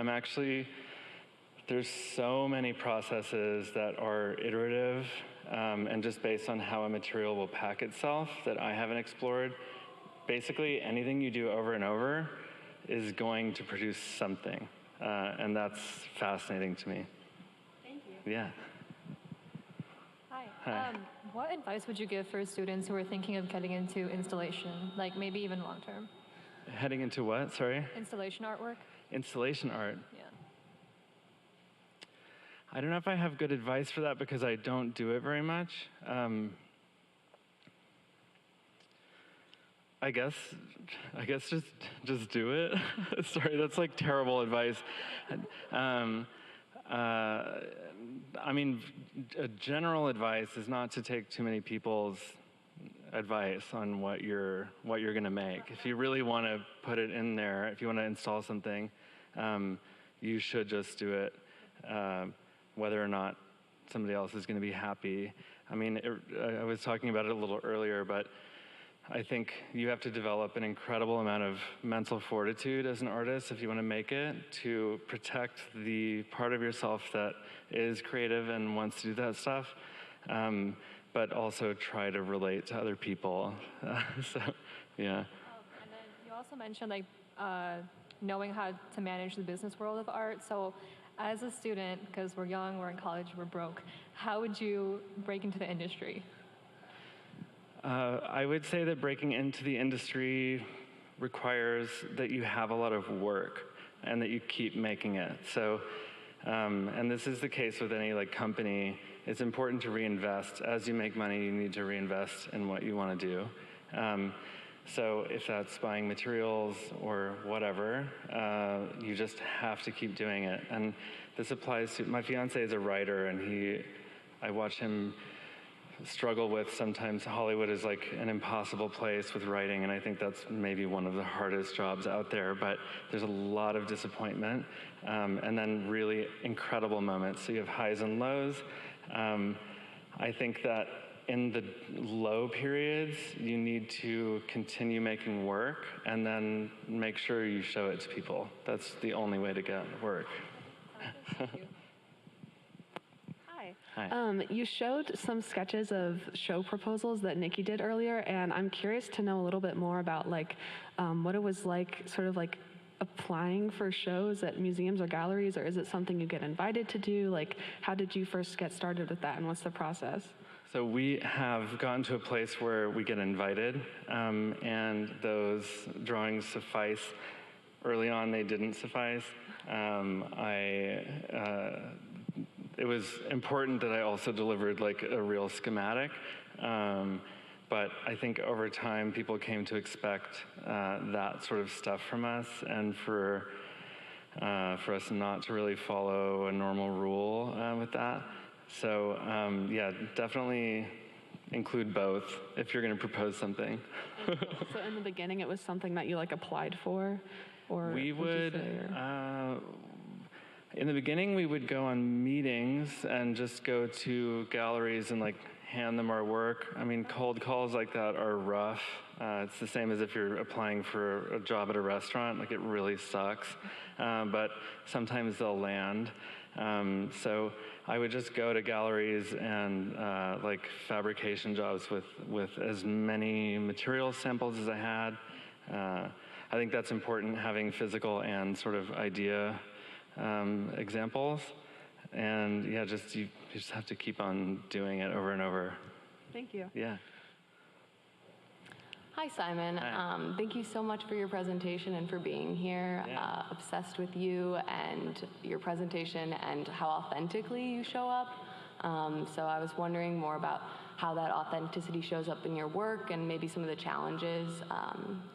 B: there's so many processes that are iterative and just based on how a material will pack itself that I haven't explored. Basically, anything you do over and over is going to produce something, and that's fascinating to me.
L: Thank you.
B: Yeah.
L: Hi. What advice would you give for students who are thinking of getting into installation, like maybe even long term?
B: Heading into what, sorry?
L: Installation artwork.
B: Installation art.
L: Yeah.
B: I don't know if I have good advice for that because I don't do it very much. I guess just do it. Sorry, that's like terrible advice. I mean, a general advice is not to take too many people's advice on what you're going to make. If you really want to put it in there, if you want to install something, you should just do it, whether or not somebody else is going to be happy. I mean, I was talking about it a little earlier, but I think you have to develop an incredible amount of mental fortitude as an artist if you want to make it, to protect the part of yourself that is creative and wants to do that stuff, but also try to relate to other people. So, yeah.
L: And then you also mentioned like knowing how to manage the business world of art. So as a student, because we're young, we're in college, we're broke, how would you break into the industry?
B: I would say that breaking into the industry requires that you have a lot of work and that you keep making it. So, and this is the case with any like company. It's important to reinvest. As you make money, you need to reinvest in what you want to do. So if that's buying materials or whatever, you just have to keep doing it. And this applies to, my fiance is a writer, and I watch him struggle with sometimes Hollywood is like an impossible place with writing, and I think that's maybe one of the hardest jobs out there, but there's a lot of disappointment, and then really incredible moments. So you have highs and lows. I think that in the low periods, you need to continue making work and then make sure you show it to people. That's the only way to get work.
L: Thank you.
B: Hi.
M: You showed some sketches of show proposals that Nikki did earlier, and I'm curious to know a little bit more about like what it was like, sort of like applying for shows at museums or galleries, or is it something you get invited to do? Like, how did you first get started with that, and what's the process?
B: So we have gotten to a place where we get invited, and those drawings suffice. Early on, they didn't suffice. It was important that I also delivered like a real schematic, but I think over time people came to expect that sort of stuff from us, and for us not to really follow a normal rule with that. So yeah, definitely include both if you're going to propose something.
M: So in the beginning, it was something that you like applied for, or
B: we would. In the beginning, we would go on meetings and just go to galleries and like hand them our work. I mean, cold calls like that are rough. It's the same as if you're applying for a job at a restaurant. Like, it really sucks. But sometimes they'll land. So I would just go to galleries and like fabrication jobs with as many material samples as I had. I think that's important, having physical and sort of idea examples. And yeah, you just have to keep on doing it over and over.
M: Thank you.
B: Yeah.
N: Hi, Simon.
B: Hi.
N: Thank you so much for your presentation and for being here.
B: Yeah.
N: Obsessed with you and your presentation and how authentically you show up. So I was wondering more about how that authenticity shows up in your work and maybe some of the challenges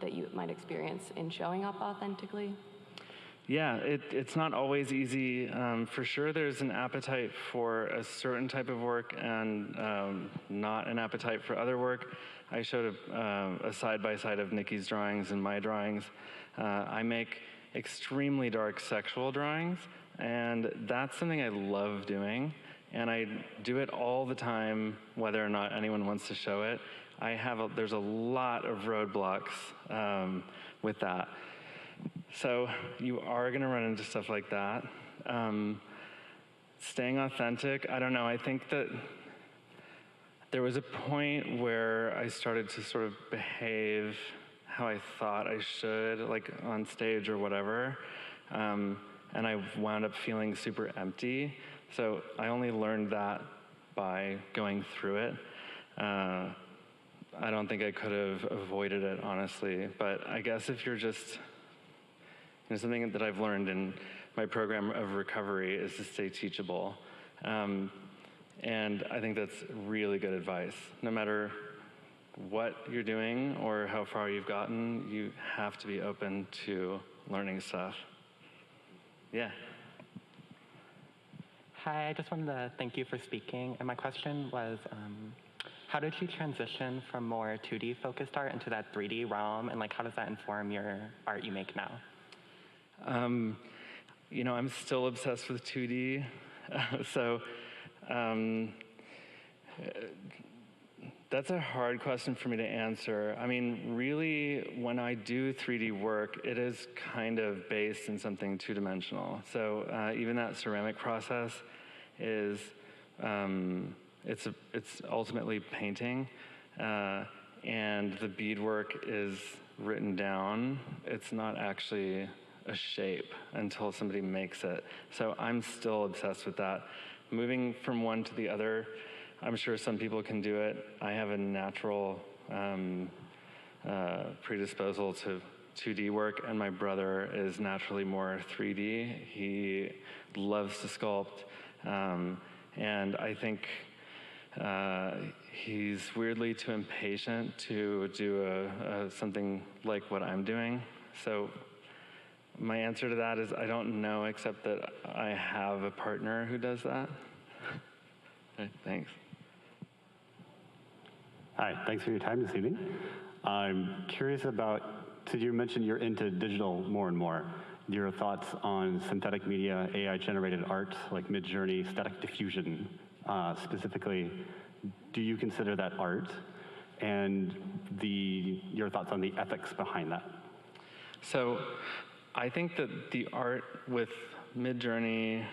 N: that you might experience in showing up authentically.
B: Yeah, it's not always easy. For sure, there's an appetite for a certain type of work and not an appetite for other work. I showed a side-by-side of Nikki's drawings and my drawings. I make extremely dark sexual drawings, and that's something I love doing. And I do it all the time, whether or not anyone wants to show it. There's a lot of roadblocks with that. So you are gonna run into stuff like that. Staying authentic, I don't know, I think that there was a point where I started to sort of behave how I thought I should, like on stage or whatever. And I wound up feeling super empty. So I only learned that by going through it. I don't think I could have avoided it, honestly. But I guess if you're just, something that I've learned in my program of recovery is to stay teachable. And I think that's really good advice. No matter what you're doing or how far you've gotten, you have to be open to learning stuff. Yeah.
O: Hi, I just wanted to thank you for speaking. And my question was, how did you transition from more 2D focused art into that 3D realm? And like, how does that inform your art you make now?
B: I'm still obsessed with 2D. So that's a hard question for me to answer. I mean, really, when I do 3D work, it is kind of based in something two-dimensional. So even that ceramic process is, it's ultimately painting, and the beadwork is written down. It's not actually a shape until somebody makes it. So I'm still obsessed with that. Moving from one to the other, I'm sure some people can do it. I have a natural predisposal to 2D work, and my brother is naturally more 3D. He loves to sculpt, and I think he's weirdly too impatient to do something like what I'm doing. So my answer to that is I don't know, except that I have a partner who does that. Okay, thanks.
P: Hi, thanks for your time this evening. I'm curious about, so you mentioned you're into digital more and more. Your thoughts on synthetic media, AI-generated art, like Midjourney, static diffusion, specifically, do you consider that art? And your thoughts on the ethics behind that?
B: So I think that the art with Midjourney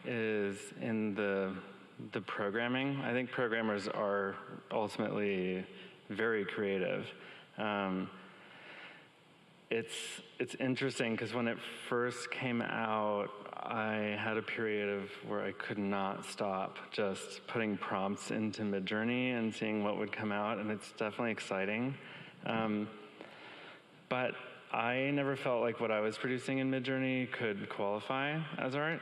B: is in the programming. I think programmers are ultimately very creative. It's interesting because when it first came out, I had a period where I could not stop just putting prompts into Midjourney and seeing what would come out, and it's definitely exciting. But I never felt like what I was producing in Midjourney could qualify as art.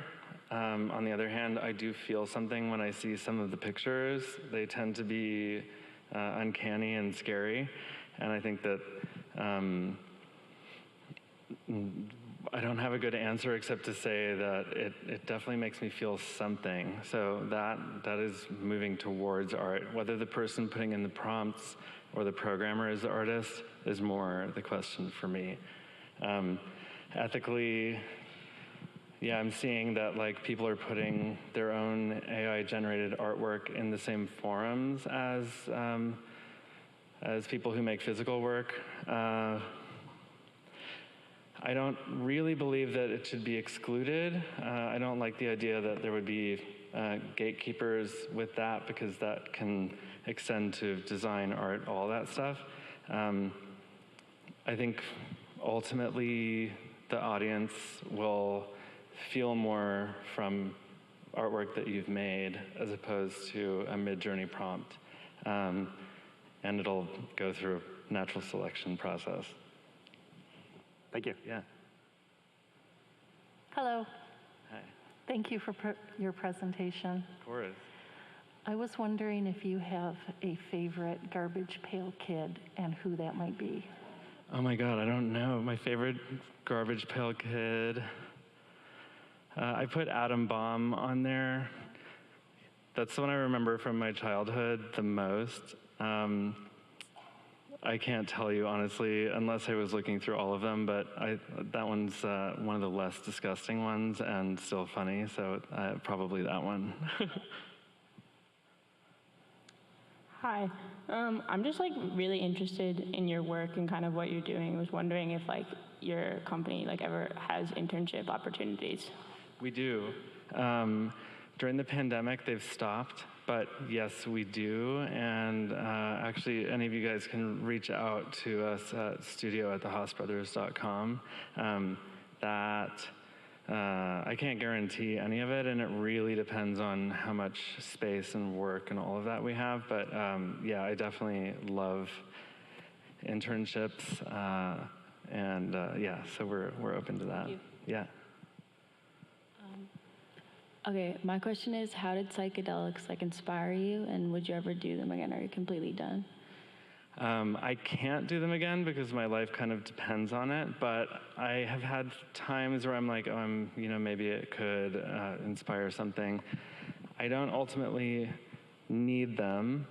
B: On the other hand, I do feel something when I see some of the pictures. They tend to be uncanny and scary, and I think that I don't have a good answer except to say that it definitely makes me feel something. So that is moving towards art. Whether the person putting in the prompts or the programmer is the artist is more the question for me. Ethically, yeah, I'm seeing that like people are putting their own AI-generated artwork in the same forums as people who make physical work. I don't really believe that it should be excluded. I don't like the idea that there would be gatekeepers with that, because that can extend to design, art, all that stuff. I think ultimately the audience will feel more from artwork that you've made as opposed to a mid-journey prompt. And it'll go through a natural selection process.
P: Thank you.
B: Yeah.
Q: Hello.
B: Hi.
Q: Thank you for your presentation.
B: Of course.
Q: I was wondering if you have a favorite Garbage Pail Kid and who that might be.
B: Oh my God, I don't know. My favorite Garbage Pail Kid. I put Atom Bomb on there. That's the one I remember from my childhood the most. I can't tell you honestly, unless I was looking through all of them, but that one's one of the less disgusting ones and still funny, so probably that one.
R: Hi, I'm just like really interested in your work and kind of what you're doing. I was wondering if like your company like ever has internship opportunities.
B: We do. During the pandemic, they've stopped, but yes, we do. And actually, any of you guys can reach out to us at studio@thehaasbrothers.com. I can't guarantee any of it, and it really depends on how much space and work and all of that we have. But yeah, I definitely love internships, and yeah, so we're open to that.
S: Thank you.
B: Yeah.
S: Okay, my question is, how did psychedelics like inspire you, and would you ever do them again? Are you completely done?
B: I can't do them again because my life kind of depends on it, but I have had times where I'm like, oh, maybe it could inspire something. I don't ultimately need them.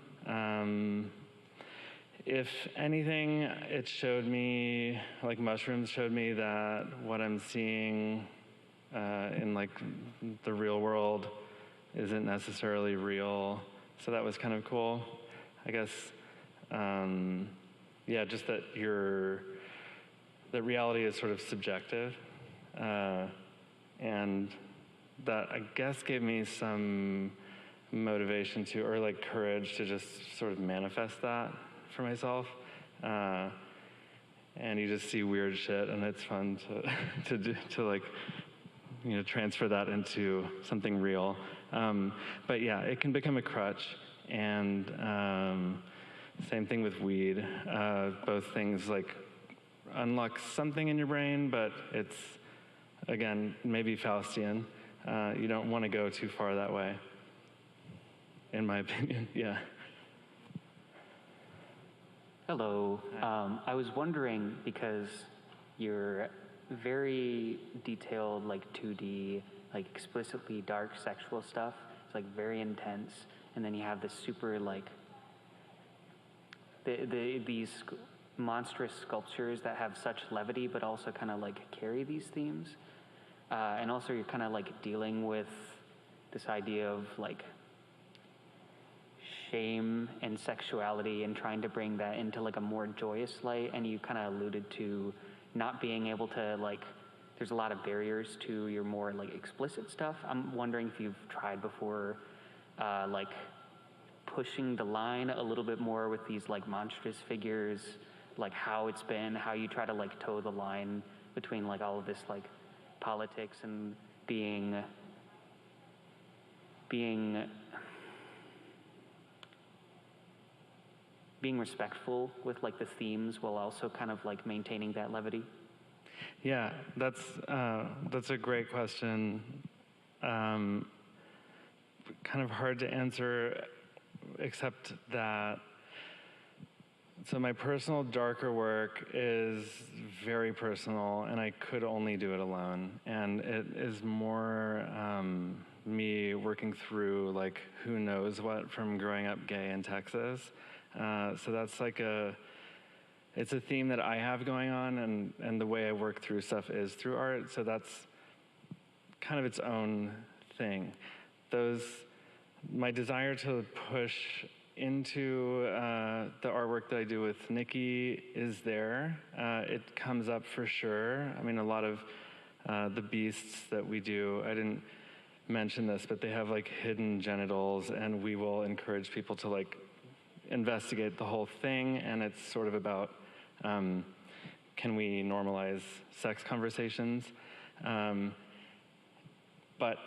B: If anything, it showed me, like mushrooms showed me that what I'm seeing in like the real world isn't necessarily real. So that was kind of cool, I guess. Yeah, just that that reality is sort of subjective, and that I guess gave me some motivation to, or like courage to just sort of manifest that for myself. And you just see weird shit, and it's fun to like, transfer that into something real. But yeah, it can become a crutch, and same thing with weed. Both things like unlock something in your brain, but it's, again, maybe Faustian. You don't want to go too far that way, in my opinion. Yeah.
T: Hello. I was wondering, because you're very detailed, like 2D, like explicitly dark sexual stuff. It's like very intense, and then you have this super like these monstrous sculptures that have such levity, but also kind of like carry these themes. And also, you're kind of like dealing with this idea of like shame and sexuality, and trying to bring that into like a more joyous light. And you kind of alluded to not being able to like, there's a lot of barriers to your more like explicit stuff. I'm wondering if you've tried before like pushing the line a little bit more with these like monstrous figures, like how you try to like toe the line between like all of this like politics and being respectful with like the themes while also kind of like maintaining that levity?
B: Yeah, that's a great question. Kind of hard to answer, except that, so my personal darker work is very personal, and I could only do it alone. And it is more me working through like who knows what from growing up gay in Texas. So that's like it's a theme that I have going on, and the way I work through stuff is through art. So that's kind of its own thing. My desire to push into the artwork that I do with Nikki is there. It comes up for sure. I mean, a lot of the beasts that we do, I didn't mention this, but they have like hidden genitals, and we will encourage people to like investigate the whole thing, and it's sort of about can we normalize sex conversations? But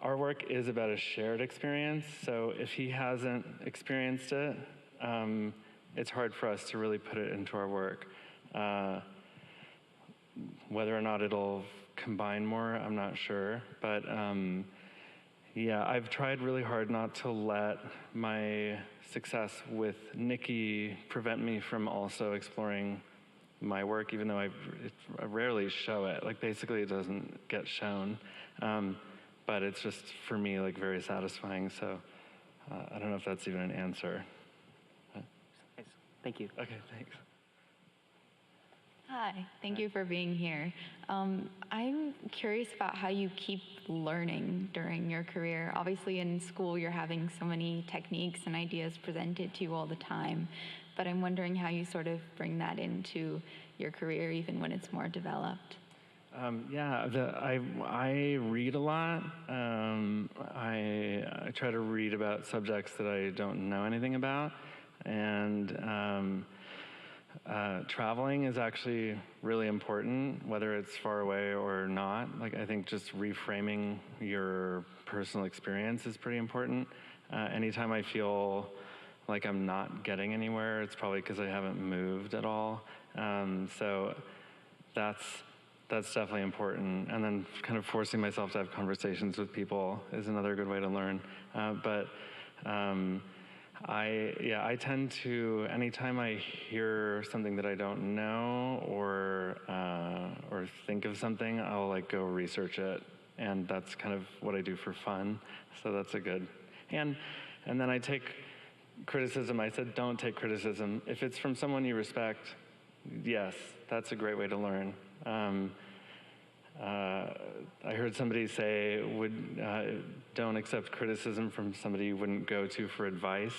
B: our work is about a shared experience, so if he hasn't experienced it, it's hard for us to really put it into our work. Whether or not it'll combine more, I'm not sure, but yeah, I've tried really hard not to let my success with Nikki prevent me from also exploring my work, even though I rarely show it. Like, basically it doesn't get shown. But it's just, for me, like, very satisfying. So I don't know if that's even an answer.
T: Thank you.
B: Okay, thanks.
U: Hi, thank you for being here. I'm curious about how you keep learning during your career. Obviously in school you're having so many techniques and ideas presented to you all the time, but I'm wondering how you sort of bring that into your career even when it's more developed.
B: Yeah, I read a lot. I try to read about subjects that I don't know anything about, and traveling is actually really important, whether it's far away or not. Like, I think just reframing your personal experience is pretty important. Anytime I feel like I'm not getting anywhere, it's probably because I haven't moved at all. So that's definitely important. And then kind of forcing myself to have conversations with people is another good way to learn. I tend to, anytime I hear something that I don't know or think of something, I'll like go research it. And that's kind of what I do for fun. So that's a good, and then I take criticism. I said, don't take criticism. If it's from someone you respect, yes, that's a great way to learn. I heard somebody say, don't accept criticism from somebody you wouldn't go to for advice.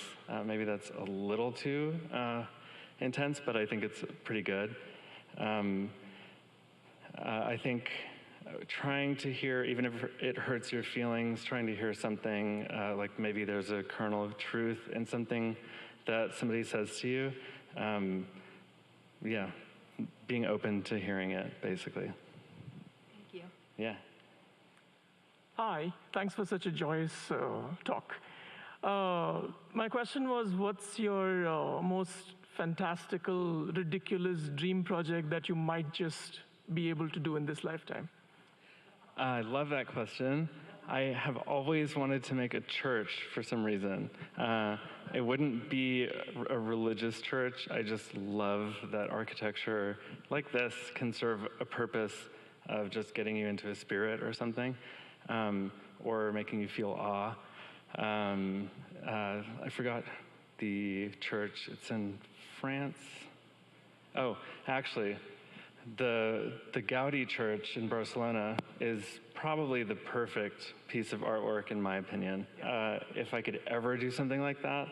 B: Maybe that's a little too intense, but I think it's pretty good. I think trying to hear, even if it hurts your feelings, trying to hear something, like maybe there's a kernel of truth in something that somebody says to you, yeah, being open to hearing it, basically.
U: Thank you.
B: Yeah.
V: Hi, thanks for such a joyous talk. My question was, what's your most fantastical, ridiculous dream project that you might just be able to do in this lifetime?
B: I love that question. I have always wanted to make a church for some reason. It wouldn't be a religious church. I just love that architecture like this can serve a purpose of just getting you into a spirit or something, or making you feel awe. I forgot the church. It's in France. Oh, actually, the Gaudi church in Barcelona is probably the perfect piece of artwork in my opinion. If I could ever do something like that,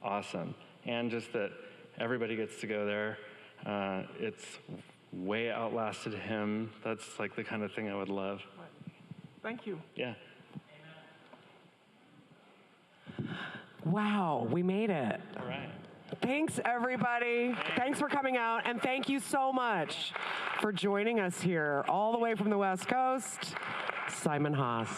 B: awesome. And just that everybody gets to go there. It's way outlasted him. That's like the kind of thing I would love.
V: Thank you.
B: Yeah.
A: Wow, we made it.
B: All right.
A: Thanks, everybody. Thanks for coming out, and thank you so much for joining us here, all the way from the West Coast, Simon Haas.